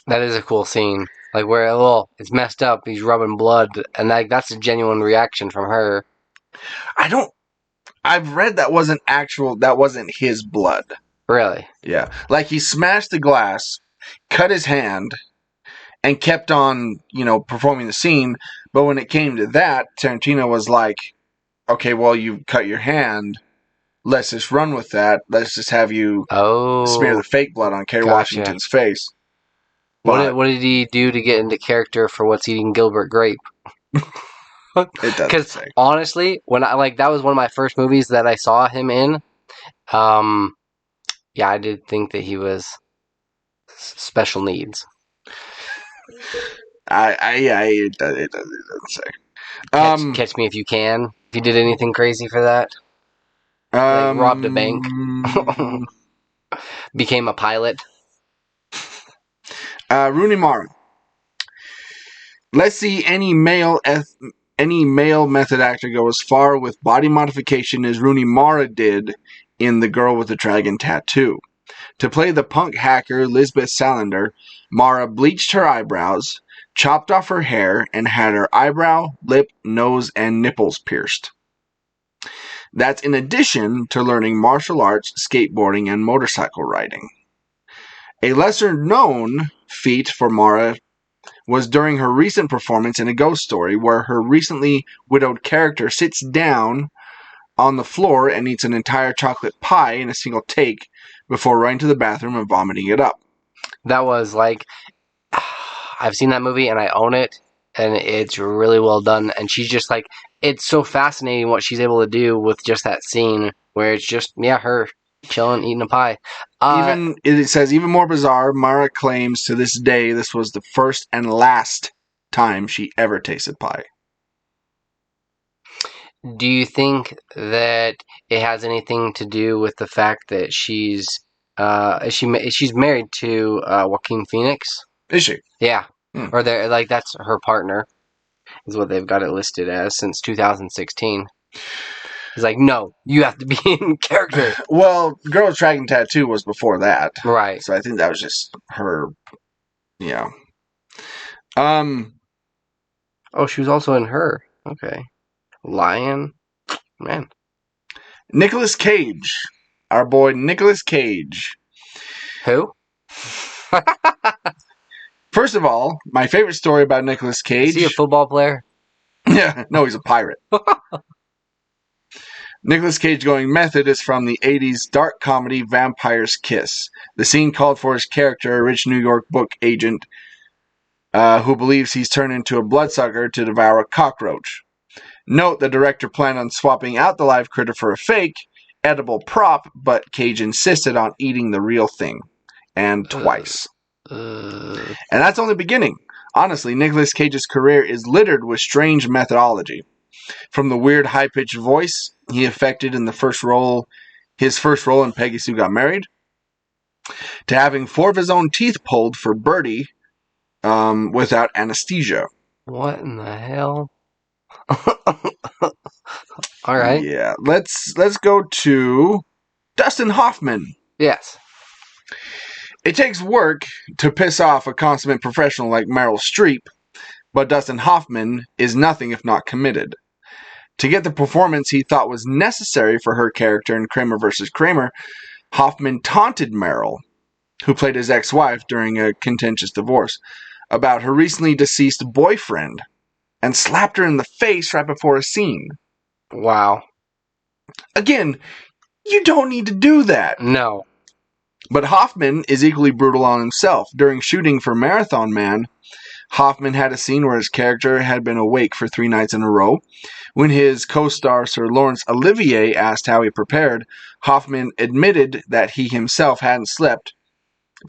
That is a cool scene. Like, where, it's messed up, he's rubbing blood, and that's a genuine reaction from her. I've read that wasn't his blood. Really? Yeah. Like, he smashed the glass, cut his hand, and kept on, performing the scene, but when it came to that, Tarantino was like, okay, well, you cut your hand, let's just run with that, let's just have you smear the fake blood on Kerry Washington's face. What did he do to get into character for What's Eating Gilbert Grape? It doesn't say. Honestly, when that was one of my first movies that I saw him in. I did think that he was special needs. It doesn't say. Catch Me If You Can. If you did anything crazy for that, like robbed a bank, became a pilot. Rooney Mara. Let's see any male method actor go as far with body modification as Rooney Mara did in The Girl with the Dragon Tattoo. To play the punk hacker Lisbeth Salander, Mara bleached her eyebrows, chopped off her hair, and had her eyebrow, lip, nose, and nipples pierced. That's in addition to learning martial arts, skateboarding, and motorcycle riding. A lesser-known feat for Mara was during her recent performance in A Ghost Story, where her recently widowed character sits down on the floor and eats an entire chocolate pie in a single take before running to the bathroom and vomiting it up. That was like... I've seen that movie and I own it, and it's really well done, and she's just like... It's so fascinating what she's able to do with just that scene, where it's just, her Chilling, eating a pie. It says, even more bizarre, Mara claims to this day this was the first and last time she ever tasted pie. Do you think that it has anything to do with the fact that she's married to Joaquin Phoenix? Is she? Yeah. Hmm. Or they're like that's her partner, is what they've got it listed as since 2016. He's like, no, you have to be in character. Well, Girl's Dragon Tattoo was before that. Right. So I think that was just her. Yeah. Oh, she was also in Her. Okay. Lion. Man. Nicolas Cage. Our boy Nicolas Cage. Who? First of all, my favorite story about Nicolas Cage. Is he a football player? Yeah, no, he's a pirate. Nicolas Cage going method is from the 80s dark comedy Vampire's Kiss. The scene called for his character, a rich New York book agent who believes he's turned into a bloodsucker to devour a cockroach. Note, the director planned on swapping out the live critter for a fake, edible prop, but Cage insisted on eating the real thing. And twice. And that's only the beginning. Honestly, Nicolas Cage's career is littered with strange methodology. From the weird high-pitched voice he affected in his first role in Peggy Sue Got Married, to having 4 of his own teeth pulled for Birdie without anesthesia. What in the hell? All right. Yeah, let's go to Dustin Hoffman. Yes. It takes work to piss off a consummate professional like Meryl Streep, but Dustin Hoffman is nothing if not committed. To get the performance he thought was necessary for her character in Kramer vs. Kramer, Hoffman taunted Meryl, who played his ex-wife during a contentious divorce, about her recently deceased boyfriend, and slapped her in the face right before a scene. Wow. Again, you don't need to do that. No. But Hoffman is equally brutal on himself. During shooting for Marathon Man, Hoffman had a scene where his character had been awake for 3 nights in a row. When his co-star Sir Laurence Olivier asked how he prepared, Hoffman admitted that he himself hadn't slept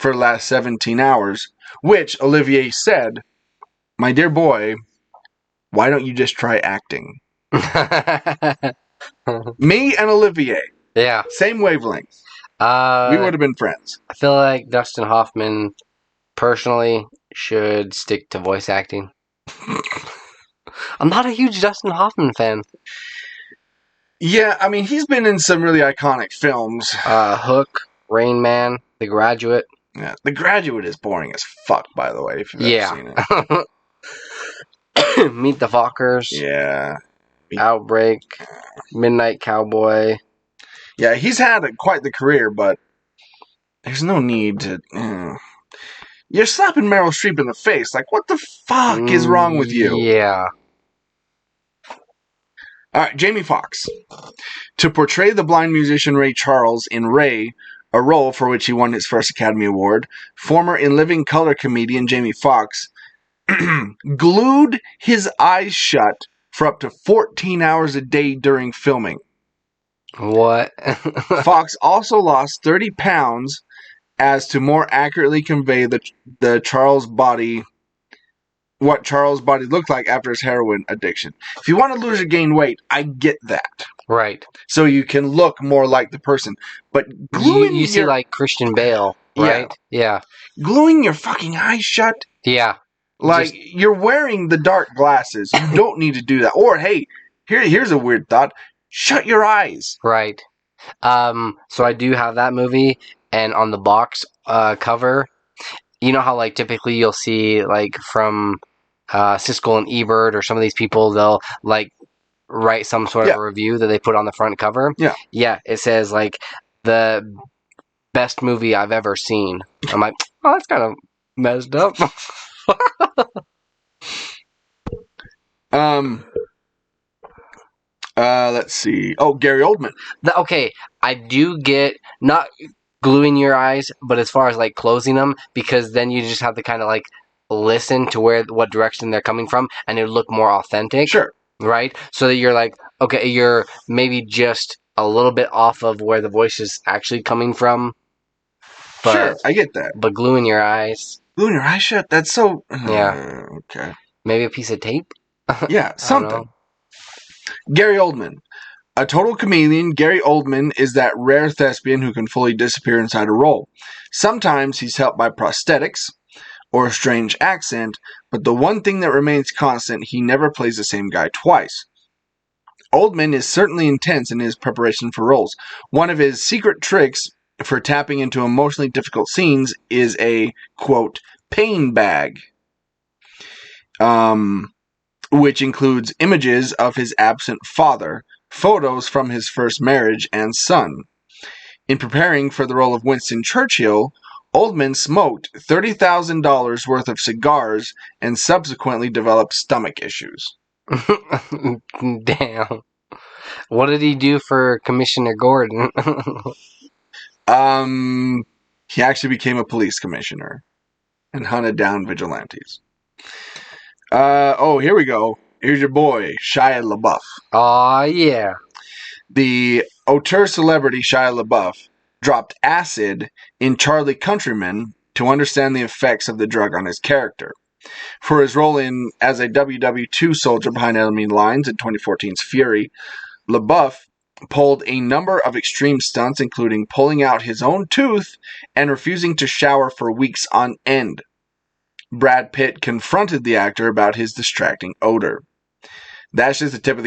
for the last 17 hours, which Olivier said, "My dear boy, why don't you just try acting?" Me and Olivier, Yeah. same wavelength. We would have been friends. I feel like Dustin Hoffman, personally, should stick to voice acting. I'm not a huge Dustin Hoffman fan. Yeah, I mean, he's been in some really iconic films. Hook, Rain Man, The Graduate. Yeah, The Graduate is boring as fuck, by the way, if you've ever seen it. Meet the Fockers. Yeah. Outbreak. Midnight Cowboy. Yeah, he's had quite the career, but there's no need to... You're slapping Meryl Streep in the face. Like, what the fuck is wrong with you? Yeah. Alright, Jamie Foxx. To portray the blind musician Ray Charles in Ray, a role for which he won his first Academy Award, former In Living Color comedian Jamie Foxx glued his eyes shut for up to 14 hours a day during filming. What? Foxx also lost 30 pounds as to more accurately convey the Charles body, what Charles' body looked like after his heroin addiction. If you want to lose or gain weight, I get that. Right. So you can look more like the person. But gluing you see like Christian Bale, right? Yeah. Gluing your fucking eyes shut? Yeah. Like, you're wearing the dark glasses. You don't need to do that. Or, hey, here's a weird thought. Shut your eyes. Right. So I do have that movie, and on the box cover, you know how like typically you'll see like from Siskel and Ebert or some of these people, they'll like write some sort of review that they put on the front cover. Yeah. Yeah. It says like the best movie I've ever seen. I'm like, oh, that's kind of messed up. Let's see. Oh, Gary Oldman. Okay, I do get not gluing your eyes, but as far as like closing them, because then you just have to kind of like listen to what direction they're coming from, and it would look more authentic. Sure. Right? So that you're like, okay, you're maybe just a little bit off of where the voice is actually coming from. But, Sure, I get that. But glue in your eyes. Glue in your eyes shut? That's so... Yeah. Okay. Maybe a piece of tape? Yeah, something. Gary Oldman. A total chameleon, Gary Oldman is that rare thespian who can fully disappear inside a role. Sometimes he's helped by prosthetics or a strange accent, but the one thing that remains constant, he never plays the same guy twice. Oldman is certainly intense in his preparation for roles. One of his secret tricks for tapping into emotionally difficult scenes is a, quote, pain bag, which includes images of his absent father, photos from his first marriage, and son. In preparing for the role of Winston Churchill, Oldman smoked $30,000 worth of cigars and subsequently developed stomach issues. Damn. What did he do for Commissioner Gordon? He actually became a police commissioner and hunted down vigilantes. Here we go. Here's your boy, Shia Labeouf. Aw, yeah. The auteur celebrity Shia Labeouf dropped acid in Charlie Countryman to understand the effects of the drug on his character. For his role as a WW2 soldier behind enemy lines in 2014's Fury, Labeouf pulled a number of extreme stunts, including pulling out his own tooth and refusing to shower for weeks on end. Brad Pitt confronted the actor about his distracting odor. That's just the tip of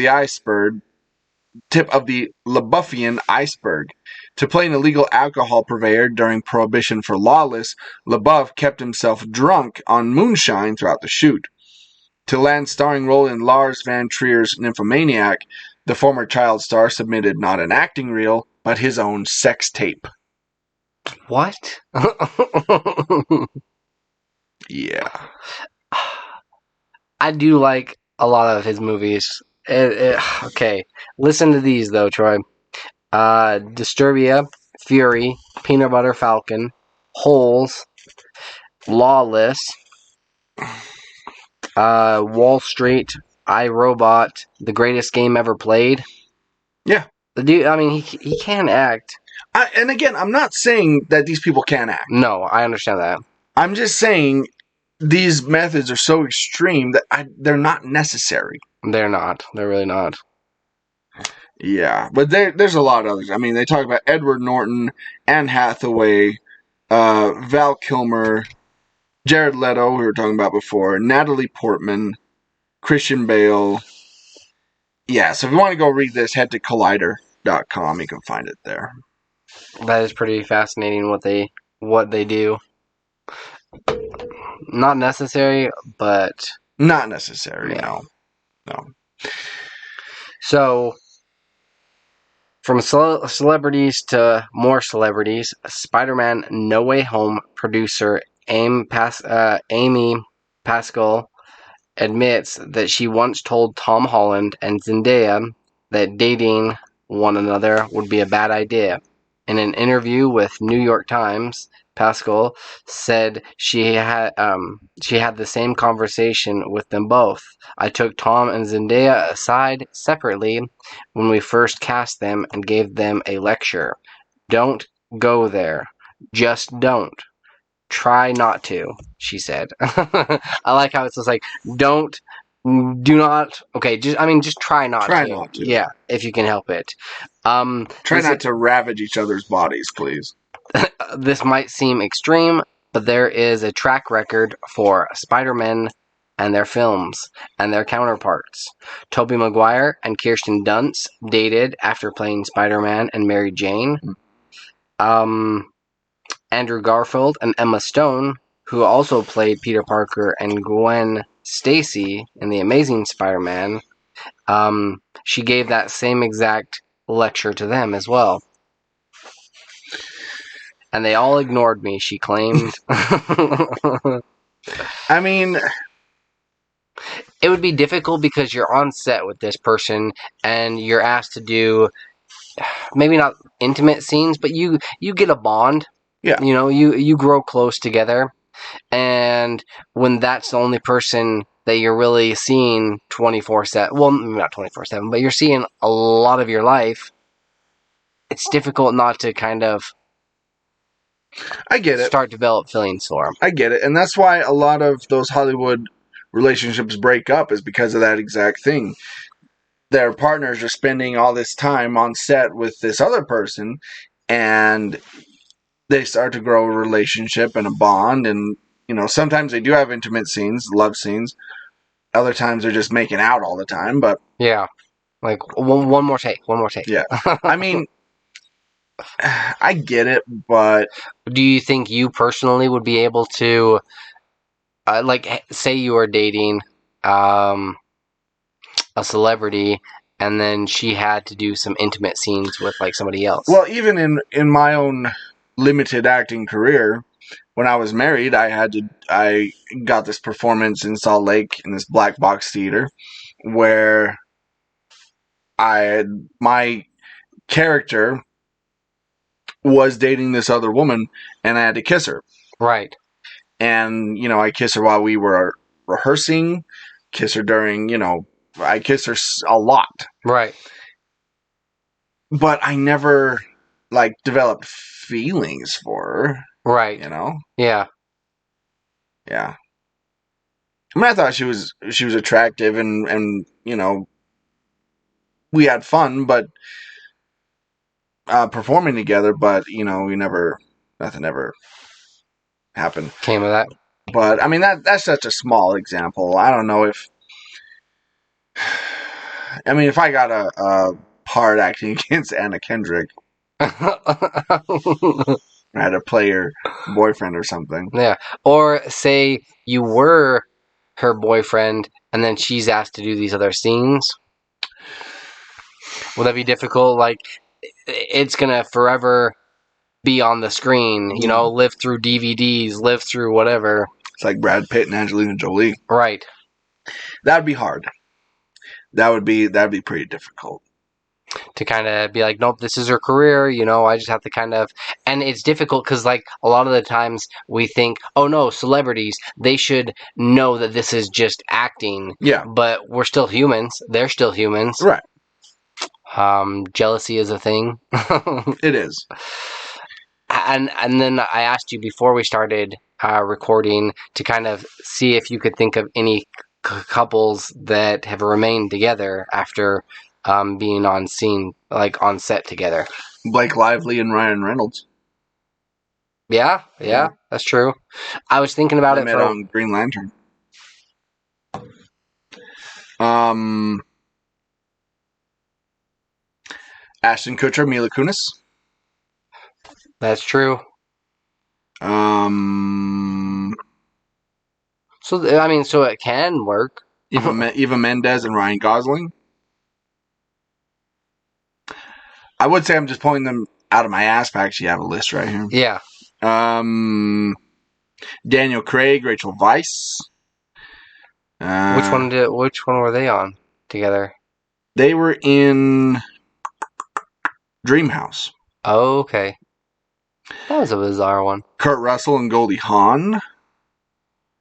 the Labeoufian iceberg. To play an illegal alcohol purveyor during Prohibition for Lawless, Labeouf kept himself drunk on moonshine throughout the shoot. To land starring role in Lars Van Trier's Nymphomaniac, the former child star submitted not an acting reel, but his own sex tape. What? Yeah. I do like a lot of his movies. Okay, listen to these though, Troy. Disturbia, Fury, Peanut Butter Falcon, Holes, Lawless, Wall Street, I, Robot, The Greatest Game Ever Played. Yeah. The dude, I mean, he can act. And again, I'm not saying that these people can't act. No, I understand that. I'm just saying these methods are so extreme that they're not necessary. They're not. They're really not. Yeah, but there's a lot of others. I mean, they talk about Edward Norton, Anne Hathaway, Val Kilmer, Jared Leto, who we were talking about before, Natalie Portman, Christian Bale. Yeah, so if you want to go read this, head to collider.com. You can find it there. That is pretty fascinating what they do. Not necessary, but... Not necessary, yeah. No. So, from celebrities to more celebrities, Spider-Man No Way Home producer Amy Pascal admits that she once told Tom Holland and Zendaya that dating one another would be a bad idea. In an interview with New York Times, Pascal said she had the same conversation with them both. I took Tom and Zendaya aside separately when we first cast them and gave them a lecture. Don't go there. Just don't. Try not to, she said. I like how it's just like, do not, okay, just try not to. Try not to. Yeah, if you can help it. Try not to ravage each other's bodies, please. This might seem extreme, but there is a track record for Spider-Man and their films and their counterparts. Tobey Maguire and Kirsten Dunst dated after playing Spider-Man and Mary Jane. Andrew Garfield and Emma Stone, who also played Peter Parker and Gwen Stacy in The Amazing Spider-Man, she gave that same exact lecture to them as well. And they all ignored me, she claimed. I mean, it would be difficult because you're on set with this person and you're asked to do maybe not intimate scenes, but you get a bond. Yeah. You know, you grow close together. And when that's the only person that you're really seeing 24/7, well, not 24/7, but you're seeing a lot of your life, it's difficult not to kind of I get it. start to develop feelings for him. I get it. And that's why a lot of those Hollywood relationships break up, is because of that exact thing. Their partners are spending all this time on set with this other person, and they start to grow a relationship and a bond. And, sometimes they do have intimate scenes, love scenes. Other times they're just making out all the time. But yeah, like one more take. Yeah. I mean, I get it, but do you think you personally would be able to, say you were dating a celebrity, and then she had to do some intimate scenes with like somebody else? Well, even in my own limited acting career, when I was married, I got this performance in Salt Lake in this black box theater where my character was dating this other woman, and I had to kiss her. Right. And, I kiss her while we were rehearsing, kiss her during, I kiss her a lot. Right. But I never, developed feelings for her. Right. Yeah. Yeah. I mean, I thought she was attractive, and we had fun, but performing together, but nothing ever happened. Came of that. But I mean, that's such a small example. I don't know if I got a part acting against Anna Kendrick, I had to play her boyfriend or something. Yeah. Or say you were her boyfriend, and then she's asked to do these other scenes. Will that be difficult? Like, it's gonna forever be on the screen, live through DVDs, live through whatever. It's like Brad Pitt and Angelina Jolie. Right. That'd be hard. That'd be pretty difficult. To kind of be like, nope, this is her career, I just have to kind of... And it's difficult because, like, a lot of the times we think, oh no, celebrities, they should know that this is just acting. Yeah. But we're still humans. They're still humans. Right. Jealousy is a thing. It is. And then I asked you before we started recording to kind of see if you could think of any couples that have remained together after being on scene, like on set together. Blake Lively and Ryan Reynolds. Yeah, that's true. I was thinking about I it met on Green Lantern. Ashton Kutcher, Mila Kunis. That's true. So So it can work. Eva Mendes and Ryan Gosling. I would say I'm just pulling them out of my ass, but I actually have a list right here. Yeah. Daniel Craig, Rachel Weisz. Which one were they on together? They were in Dreamhouse. Oh, okay. That was a bizarre one. Kurt Russell and Goldie Hawn.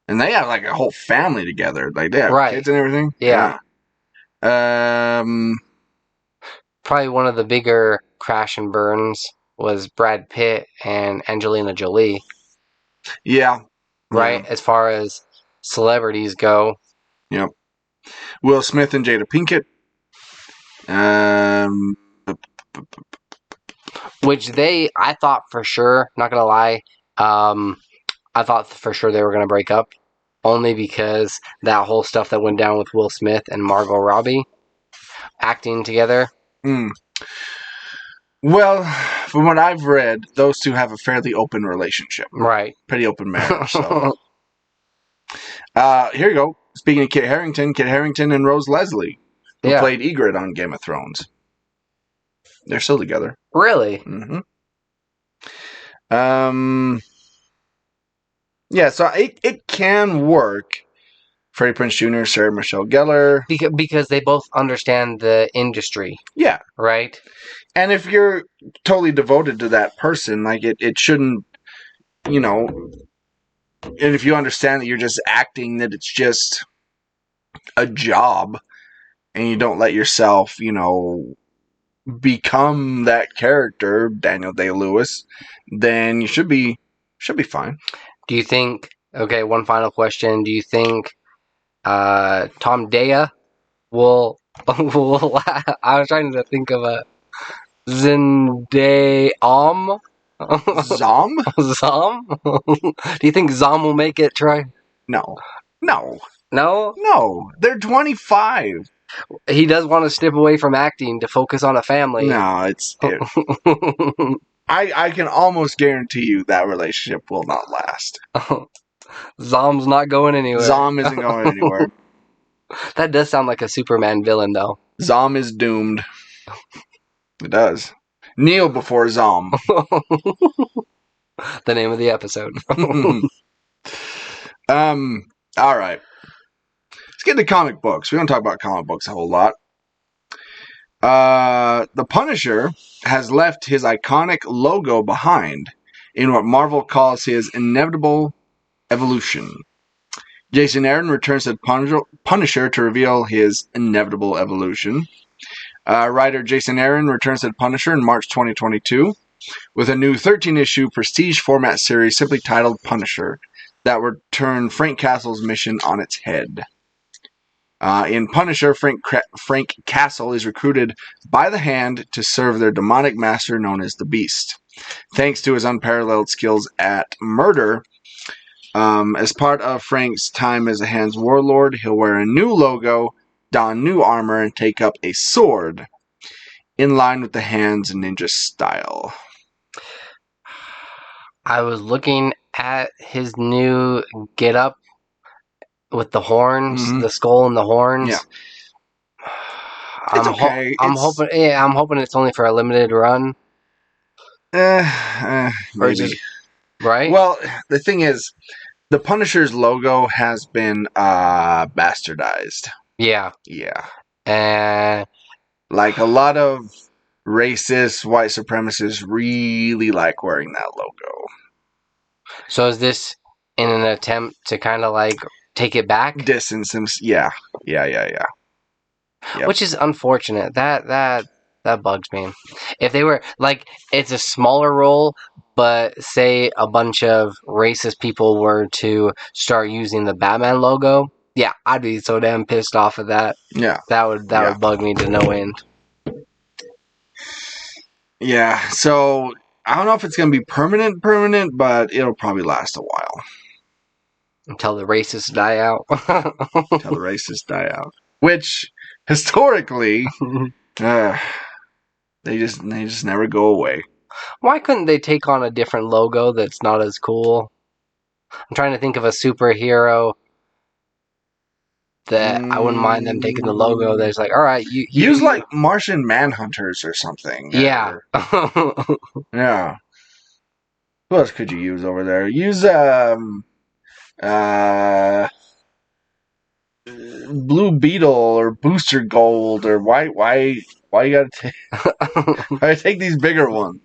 And they have like a whole family together. Like they have kids and everything. Yeah. Yeah. Probably one of the bigger crash and burns was Brad Pitt and Angelina Jolie. Yeah. Right? Yeah. As far as celebrities go. Yep. Will Smith and Jada Pinkett. Which I thought for sure, not gonna lie, I thought for sure they were gonna break up. Only because that whole stuff that went down with Will Smith and Margot Robbie acting together. Well, from what I've read, those two have a fairly open relationship. Right. Pretty open marriage. So. Here you go. Speaking of Kit Harington and Rose Leslie, who played Ygritte on Game of Thrones. They're still together. Really? Mm-hmm. Yeah, so it can work. Freddie Prinze Jr., Sarah Michelle Gellar. Because they both understand the industry. Yeah. Right? And if you're totally devoted to that person, like it shouldn't, and if you understand that you're just acting, that it's just a job, and you don't let yourself, become that character, Daniel Day-Lewis, then you should be fine. Do you think? Okay, one final question. Do you think Tom Daya will? I was trying to think of a Zendaya. Zom? Zom? Do you think Zom will make it, Troy? No. No? They're 25. He does want to step away from acting to focus on a family. No, I can almost guarantee you that relationship will not last. Zom's not going anywhere. Zom isn't going anywhere. That does sound like a Superman villain, though. Zom is doomed. It does. Kneel before Zom. The name of the episode. All right. Let's get into comic books. We don't talk about comic books a whole lot. The Punisher has left his iconic logo behind in what Marvel calls his inevitable evolution. Jason Aaron returns to Punisher to reveal his inevitable evolution. Writer Jason Aaron returns to Punisher in March 2022 with a new 13-issue prestige format series simply titled Punisher that would turn Frank Castle's mission on its head. In Punisher, Frank Castle is recruited by the Hand to serve their demonic master known as the Beast. Thanks to his unparalleled skills at murder, as part of Frank's time as a Hand's warlord, he'll wear a new logo, don new armor, and take up a sword, in line with the Hand's ninja style. I was looking at his new get-up with the horns, the skull and the horns. Yeah. It's okay. I'm hoping it's only for a limited run. Maybe. Right? Well, the thing is, the Punisher's logo has been bastardized. Yeah. Yeah. Like, a lot of racist, white supremacists really like wearing that logo. So is this in an attempt to kind of like take it back? Distance him. Yeah. Yep. Which is unfortunate. That bugs me. If they were like, it's a smaller role, but say a bunch of racist people were to start using the Batman logo, yeah, I'd be so damn pissed off at that. Yeah. That would bug me to no end. Yeah, so I don't know if it's going to be permanent, but it'll probably last a while. Until the racists die out. Which, historically, they just never go away. Why couldn't they take on a different logo that's not as cool? I'm trying to think of a superhero that I wouldn't mind them taking the logo that's like, all right, you use like Martian Manhunters or something. Yeah. Yeah. Who else could you use over there? Use Blue Beetle or Booster Gold, or why you gotta take these bigger ones?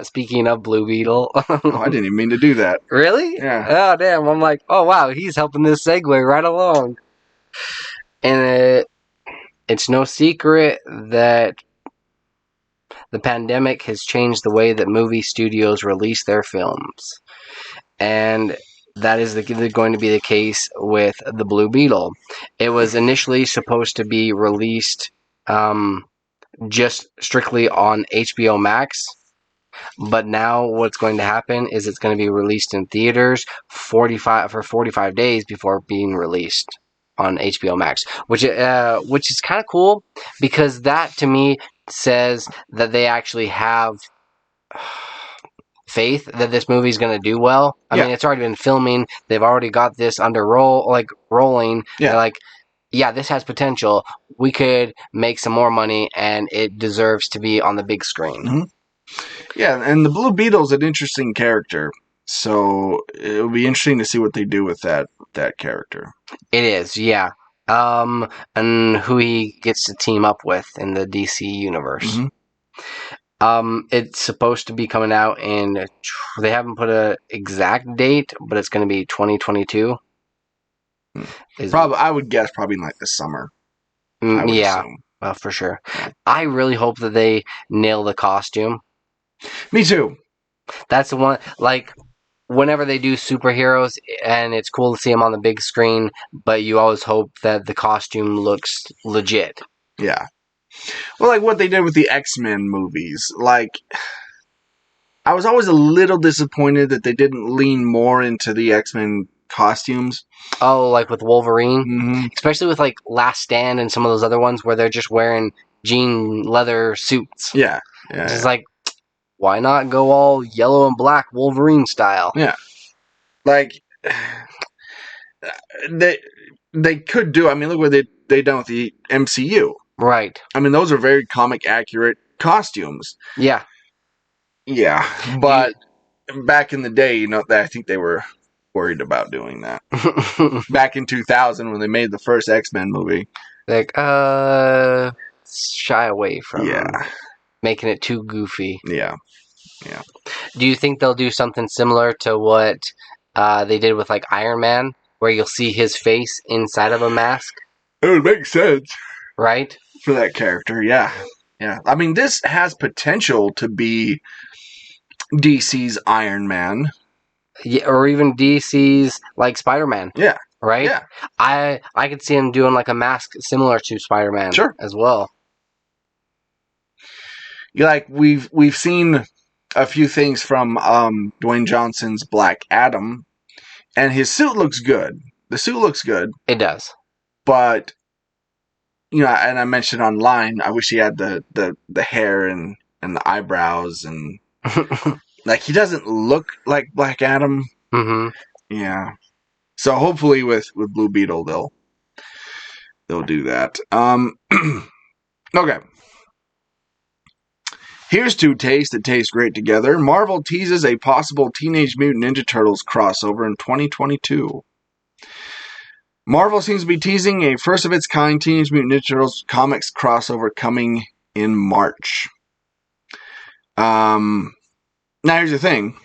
Speaking of Blue Beetle. Oh, I didn't even mean to do that. Really? Yeah. Oh, damn. I'm like, oh, wow, he's helping this segue right along. And it's no secret that the pandemic has changed the way that movie studios release their films. And that is going to be the case with the Blue Beetle. It was initially supposed to be released just strictly on HBO Max. But now what's going to happen is it's going to be released in theaters for 45 days before being released on HBO Max, which is kind of cool, because that to me says that they actually have faith that this movie is going to do well. I mean, it's already been filming. They've already got this under rolling. Yeah. They're like, yeah, this has potential. We could make some more money, and it deserves to be on the big screen. Mm-hmm. Yeah, and the Blue Beetle's an interesting character, so it'll be interesting to see what they do with that character. It is, yeah. And who he gets to team up with in the DC universe. Mm-hmm. It's supposed to be coming out in, they haven't put an exact date, but it's going to be 2022. I would guess probably in like the summer. Yeah. For sure. I really hope that they nail the costume. Me too. That's the one, like, whenever they do superheroes, and it's cool to see them on the big screen, but you always hope that the costume looks legit. Yeah. Well, like what they did with the X-Men movies. Like, I was always a little disappointed that they didn't lean more into the X-Men costumes. Oh, like with Wolverine? Mm-hmm. Especially with, like, Last Stand and some of those other ones where they're just wearing jean leather suits. Yeah. Just like, why not go all yellow and black Wolverine style? Yeah. Like, they could do, I mean, look what they done with the MCU. Right. I mean, those are very comic accurate costumes. Yeah. Yeah. But back in the day, you know, I think they were worried about doing that. Back in 2000 when they made the first X-Men movie. Like, shy away from making it too goofy. Yeah. Do you think they'll do something similar to what they did with, like, Iron Man, where you'll see his face inside of a mask? It would make sense. Right? For that character, yeah. I mean, this has potential to be DC's Iron Man. Yeah, or even DC's, like, Spider-Man. Yeah. Right? Yeah. I could see him doing, like, a mask similar to Spider-Man as well. Like, we've seen a few things from Dwayne Johnson's Black Adam, and his suit looks good. The suit looks good. It does. But, you know, and I mentioned online, I wish he had the hair and the eyebrows, and like, he doesn't look like Black Adam. Mm-hmm. Yeah. So hopefully with Blue Beetle they'll do that. Okay. Here's two tastes that taste great together. Marvel teases a possible Teenage Mutant Ninja Turtles crossover in 2022. Marvel seems to be teasing a first-of-its-kind Teenage Mutant Ninja Turtles comics crossover coming in March. Now, here's the thing.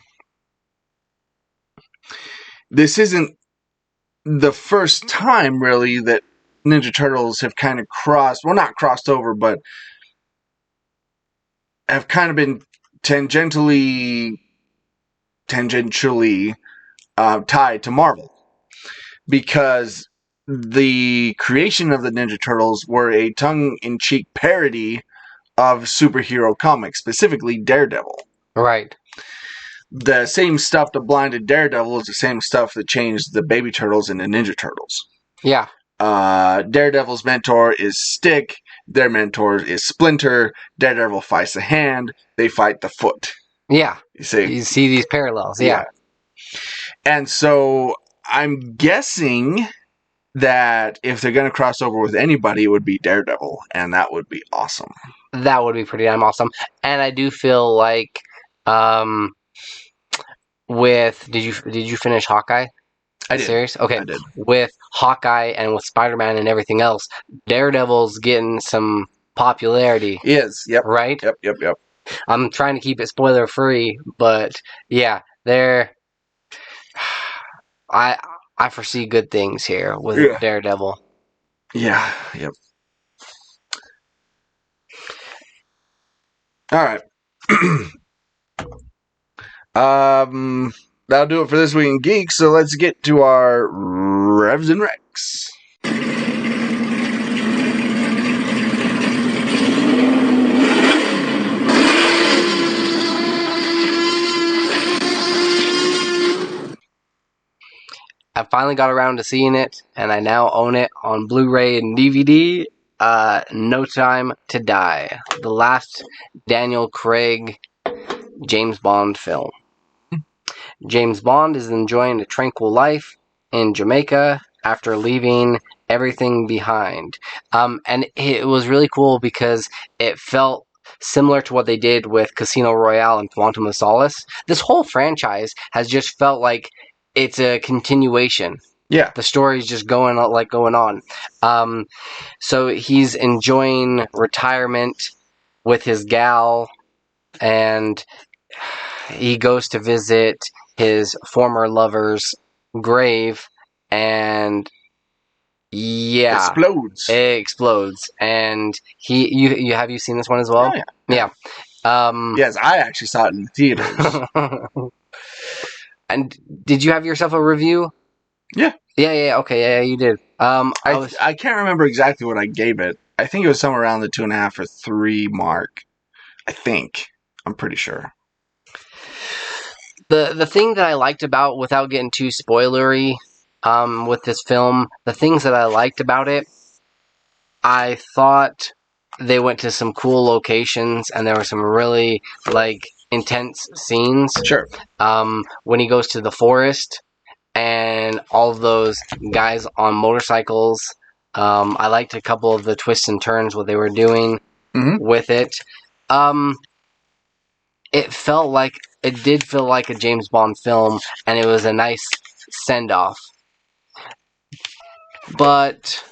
This isn't the first time, really, that Ninja Turtles have kind of not crossed over, but have kind of been tangentially tied to Marvel. Because the creation of the Ninja Turtles were a tongue-in-cheek parody of superhero comics, specifically Daredevil. Right. The same stuff that blinded Daredevil is the same stuff that changed the Baby Turtles into Ninja Turtles. Yeah. Daredevil's mentor is Stick. Their mentor is Splinter. Daredevil fights the hand. They fight the foot. Yeah. You see these parallels. Yeah. And so I'm guessing that if they're going to cross over with anybody, it would be Daredevil, and that would be awesome. That would be pretty damn awesome. And I do feel like did you finish Hawkeye? I did. Series? Okay. I did. With Hawkeye and with Spider-Man and everything else, Daredevil's getting some popularity. He is. Yep. Right? Yep. I'm trying to keep it spoiler free, but yeah, I foresee good things here with Daredevil. Yeah. Yep. All right. That'll do it for this week in Geek. So let's get to our Revs and Recs. I finally got around to seeing it, and I now own it on Blu-ray and DVD. No Time to Die, the last Daniel Craig James Bond film. James Bond is enjoying a tranquil life in Jamaica after leaving everything behind. And it was really cool because it felt similar to what they did with Casino Royale and Quantum of Solace. This whole franchise has just felt like it's a continuation. Yeah. The story's just going on. So he's enjoying retirement with his gal, and he goes to visit his former lover's grave, and Yeah. explodes. It explodes. And you have you seen this one as well? Oh, yeah. Yes, I actually saw it in the theaters. And did you have yourself a review? Yeah. Yeah, okay, yeah, you did. I can't remember exactly what I gave it. I think it was somewhere around the 2.5 or 3 mark. I think. I'm pretty sure. The thing that I liked about, without getting too spoilery, with this film, the things that I liked about it, I thought they went to some cool locations, and there were some really, like, intense scenes. Sure. When he goes to the forest, and all of those guys on motorcycles. I liked a couple of the twists and turns, what they were doing with it. It did feel like a James Bond film, and it was a nice send-off. But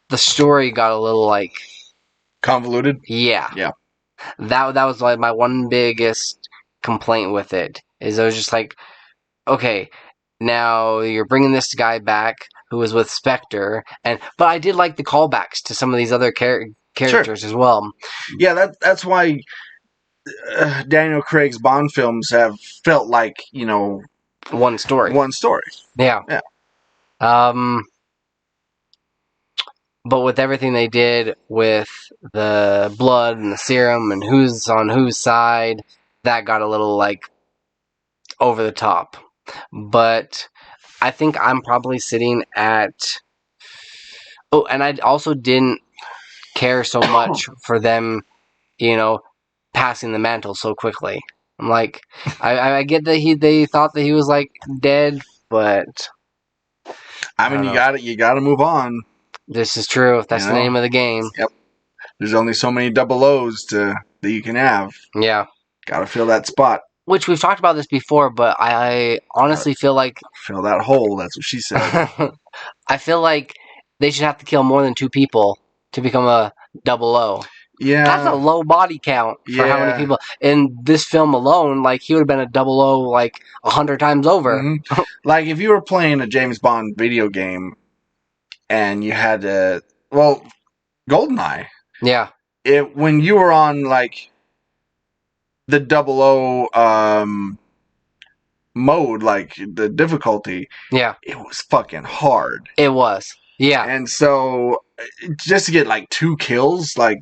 the story got a little, like... convoluted? Yeah. Yeah. That was like my one biggest complaint with it, is I was just like, okay, now you're bringing this guy back who was with Spectre, but I did like the callbacks to some of these other characters as well. Yeah, that's why Daniel Craig's Bond films have felt like, one story. Yeah. But with everything they did with the blood and the serum and who's on whose side, that got a little, like, over the top. But I think I'm probably sitting at... Oh, and I also didn't care so much for them, passing the mantle so quickly. I'm like, I get that they thought that he was, like, dead, but... I mean, you gotta move on. This is true. That's the name of the game. Yep. There's only so many double O's that you can have. Yeah. Gotta fill that spot. Which, we've talked about this before, but I honestly feel like... Fill that hole, that's what she said. I feel like they should have to kill more than 2 people to become a double O. Yeah. That's a low body count for how many people. In this film alone, like, he would have been a double O, like, 100 times over. Mm-hmm. Like, if you were playing a James Bond video game and you had to... Well, GoldenEye. Yeah. When you were on, like, the double O mode, like, the difficulty... Yeah. It was fucking hard. It was. Yeah. And so, just to get, like, 2 kills, like...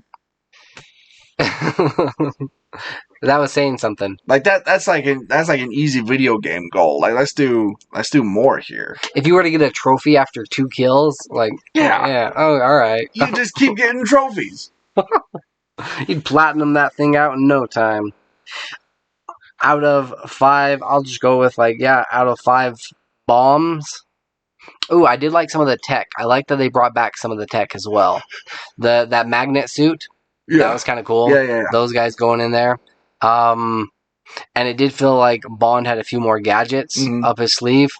That was saying something. Like that's like an easy video game goal. Like let's do more here. If you were to get a trophy after 2 kills, like yeah. Oh, all right. You just keep getting trophies. You'd platinum that thing out in no time. Out of 5, I'll just go with out of 5 bombs. Ooh, I did like some of the tech. I like that they brought back some of the tech as well. That magnet suit. Yeah. That was kind of cool. Yeah. Those guys going in there. And it did feel like Bond had a few more gadgets up his sleeve,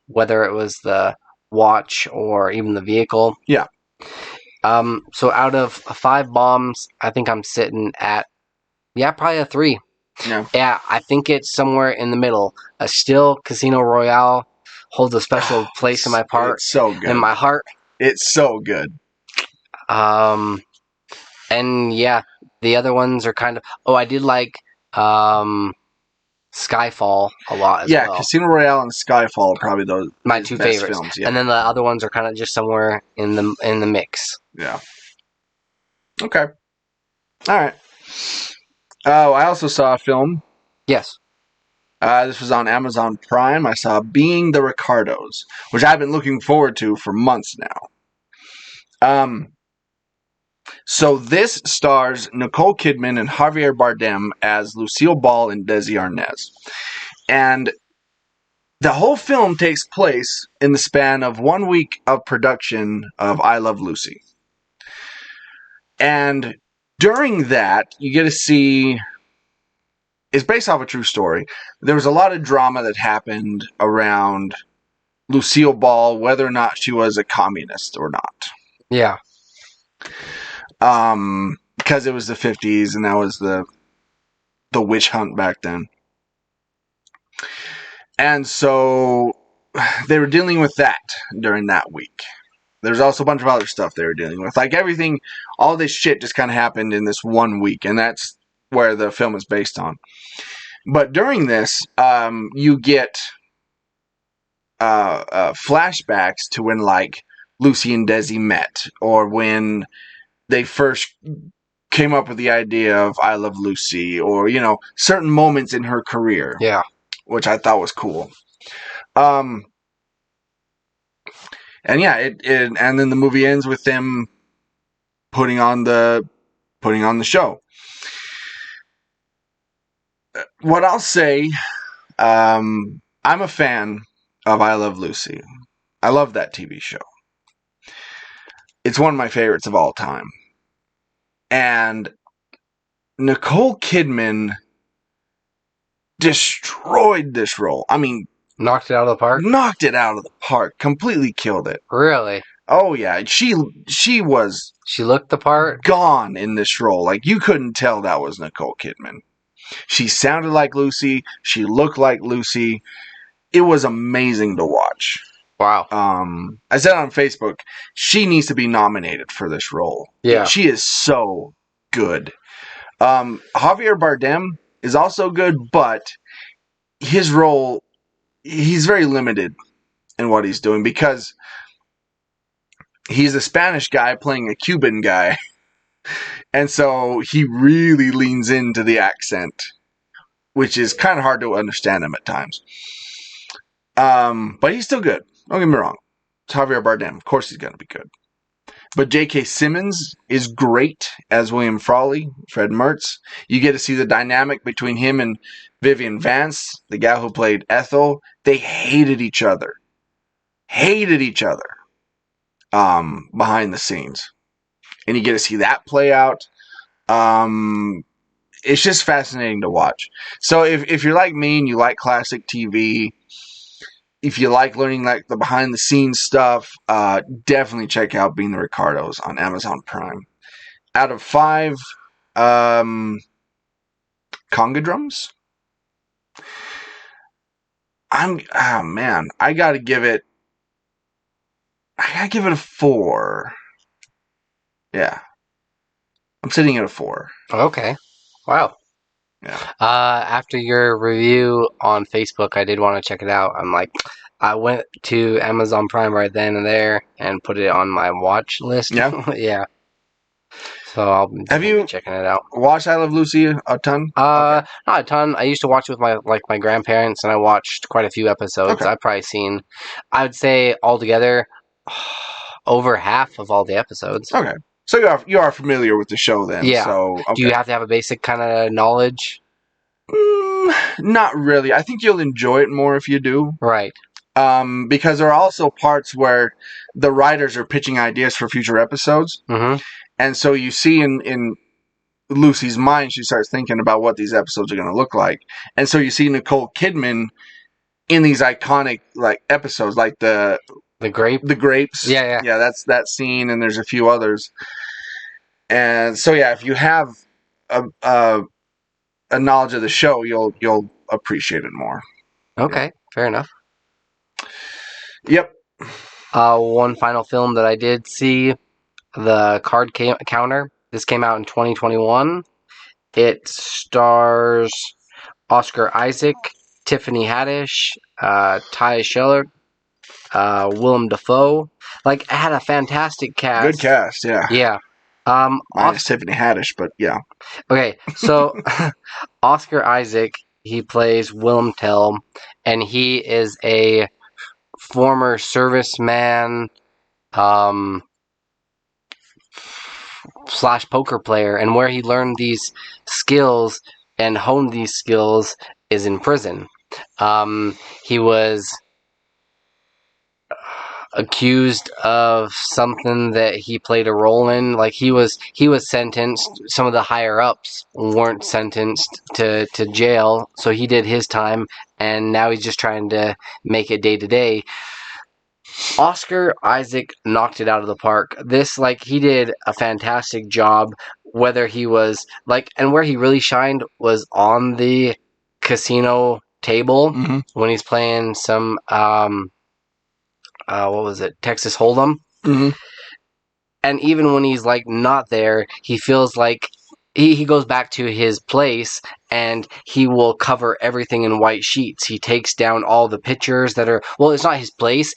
whether it was the watch or even the vehicle. Yeah. So out of 5 bombs, I think I'm sitting at, probably a 3. Yeah, I think it's somewhere in the middle. Still, Casino Royale holds a special place in my It's so good. In my heart. It's so good. And yeah, the other ones are kind of... Oh, I did like Skyfall a lot as well. Yeah, Casino Royale and Skyfall are probably my 2 best favorites. films. Yeah. And then the other ones are kind of just somewhere in the mix. Yeah. Okay. All right. Oh, I also saw a film. Yes. This was on Amazon Prime. I saw Being the Ricardos, which I've been looking forward to for months now. So this stars Nicole Kidman and Javier Bardem as Lucille Ball and Desi Arnaz. And the whole film takes place in the span of 1 week of production of I Love Lucy. And during that, you get to see... It's based off a true story. There was a lot of drama that happened around Lucille Ball, whether or not she was a communist or not. Yeah. Because it was the 50s and that was the witch hunt back then. And so they were dealing with that during that week. There's also a bunch of other stuff they were dealing with. Like everything, all this shit just kind of happened in this one week, and that's where the film is based on. But during this, you get flashbacks to when, like, Lucy and Desi met, or when they first came up with the idea of I Love Lucy, or, you know, certain moments in her career. Yeah. Which I thought was cool. And yeah, and then the movie ends with them putting on the show. What I'll say, I'm a fan of I Love Lucy. I love that TV show. It's one of my favorites of all time. And Nicole Kidman destroyed this role. I mean, Knocked it out of the park? Knocked it out of the park. Completely killed it. Really? Oh, yeah. She was... She looked the part? Gone in this role. Like, you couldn't tell that was Nicole Kidman. She sounded like Lucy. She looked like Lucy. It was amazing to watch. Wow. I said on Facebook, she needs to be nominated for this role. Yeah. She is so good. Javier Bardem is also good, but his role... He's very limited in what he's doing because he's a Spanish guy playing a Cuban guy. And so he really leans into the accent, which is kind of hard to understand him at times. But he's still good. Don't get me wrong. It's Javier Bardem. Of course he's going to be good. But J.K. Simmons is great as William Frawley, Fred Mertz. You get to see the dynamic between him and Vivian Vance, the gal who played Ethel. They hated each other. Behind the scenes. And you get to see that play out. It's just fascinating to watch. So if you're like me and you like classic TV, if you like learning like the behind the scenes stuff, definitely check out Being the Ricardos on Amazon Prime. Out of 5 conga drums, I gotta give it a 4. Yeah. I'm sitting at a 4. Okay. Wow. Yeah. After your review on Facebook, I did want to check it out. I went to Amazon Prime right then and there and put it on my watch list. Yeah? Yeah. So I'll be checking it out. Watched I Love Lucy a ton? Okay. Not a ton. I used to watch it with my grandparents, and I watched quite a few episodes. Okay. I've probably seen, I would say altogether, over half of all the episodes. Okay. So you are familiar with the show then? Yeah. So, okay. Do you have to have a basic kind of knowledge? Not really. I think you'll enjoy it more if you do. Right. Because there are also parts where the writers are pitching ideas for future episodes. Mm-hmm. And so you see in Lucy's mind, she starts thinking about what these episodes are going to look like. And so you see Nicole Kidman in these iconic like episodes, like the grapes. Yeah. Yeah, that's that scene, and there's a few others. And so yeah, if you have a knowledge of the show, you'll appreciate it more. Okay, yeah. Fair enough. Yep. One final film that I did see, The Card Counter. This came out in 2021. It stars Oscar Isaac, Tiffany Haddish, Ty Scheller, Willem Dafoe. Like, it had a fantastic cast. Good cast, yeah. Yeah. Minus Tiffany Haddish, but yeah. Okay, so Oscar Isaac, he plays Willem Tell, and he is a former serviceman / poker player, and where he learned these skills and honed these skills is in prison. He was accused of something that he played a role in. Like, he was sentenced. Some of the higher ups weren't sentenced to jail, so he did his time, and now he's just trying to make it day to day. Oscar Isaac knocked it out of the park. He did a fantastic job. Whether he was and where he really shined was on the casino table when he's playing some what was it, Texas Hold'em. Mhm. And even when he's like not there, he feels like he goes back to his place and he will cover everything in white sheets. He takes down all the pictures that are, well, it's not his place.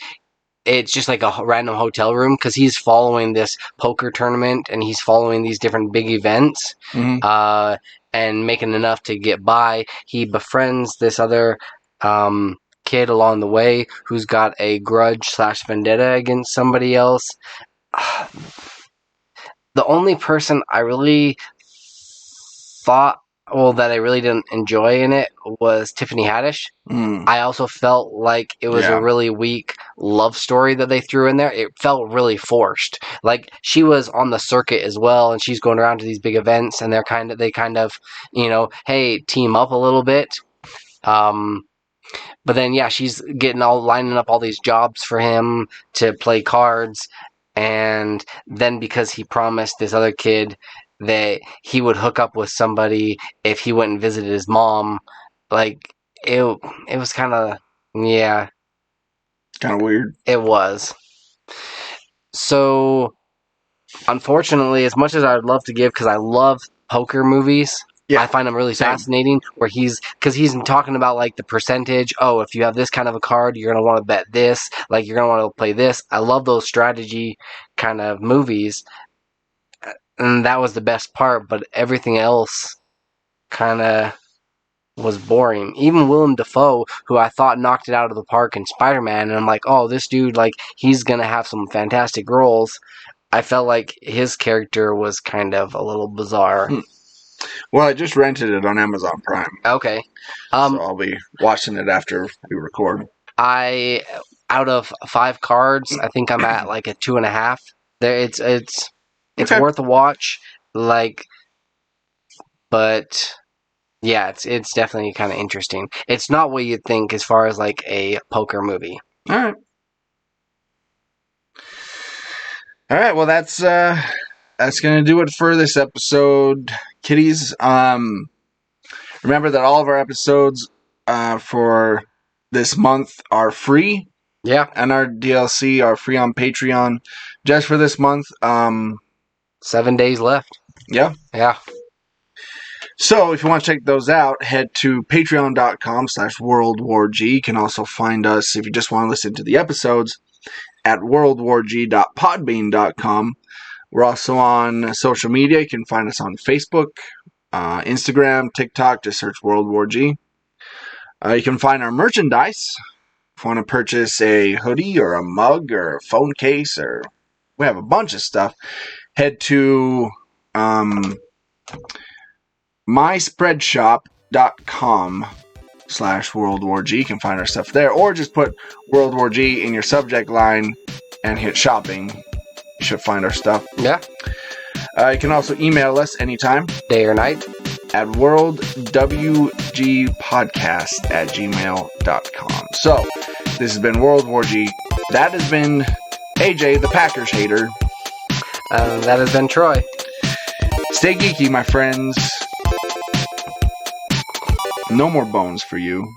It's just like a random hotel room because he's following this poker tournament and he's following these different big events and making enough to get by. He befriends this other kid along the way who's got a grudge / vendetta against somebody else. The only person I really thought, that I really didn't enjoy in it was Tiffany Haddish. I also felt like it was a really weak love story that they threw in there. It felt really forced. Like, she was on the circuit as well, and she's going around to these big events, and they kind of, hey, team up a little bit. But then, she's lining up all these jobs for him to play cards, and then because he promised this other kid that he would hook up with somebody if he went and visited his mom, like, it was kind of, kind of weird. It was. So, unfortunately, as much as I'd love to give, because I love poker movies, I find them really fascinating, where he's talking about, like, the percentage. Oh, if you have this kind of a card, you're going to want to bet this. Like, you're going to want to play this. I love those strategy kind of movies. And that was the best part, but everything else kind of was boring. Even Willem Dafoe, who I thought knocked it out of the park in Spider-Man, and I'm like, oh, this dude, like, he's going to have some fantastic roles. I felt like his character was kind of a little bizarre. Well, I just rented it on Amazon Prime. Okay. So I'll be watching it after we record. Out of 5 cards, I think I'm at like a 2.5. It's worth a watch. Like, but yeah, it's definitely kind of interesting. It's not what you'd think as far as like a poker movie. All right. Well, that's gonna do it for this episode, kiddies. Remember that all of our episodes for this month are free. Yeah. And our DLC are free on Patreon just for this month. 7 days left. Yeah. Yeah. So if you want to check those out, head to patreon.com/worldwarg. You can also find us, if you just want to listen to the episodes, at worldwarg.podbean.com. We're also on social media. You can find us on Facebook, Instagram, TikTok. Just search World War G. You can find our merchandise. If you want to purchase a hoodie or a mug or a phone case, or we have a bunch of stuff, head to myspreadshop.com/World War G. You can find our stuff there, or just put World War G in your subject line and hit shopping. You should find our stuff. Yeah. You can also email us anytime, day or night, at worldwgpodcast@gmail.com. So, this has been World War G. That has been AJ, the Packers hater. That has been Troy. Stay geeky, my friends. No more bones for you.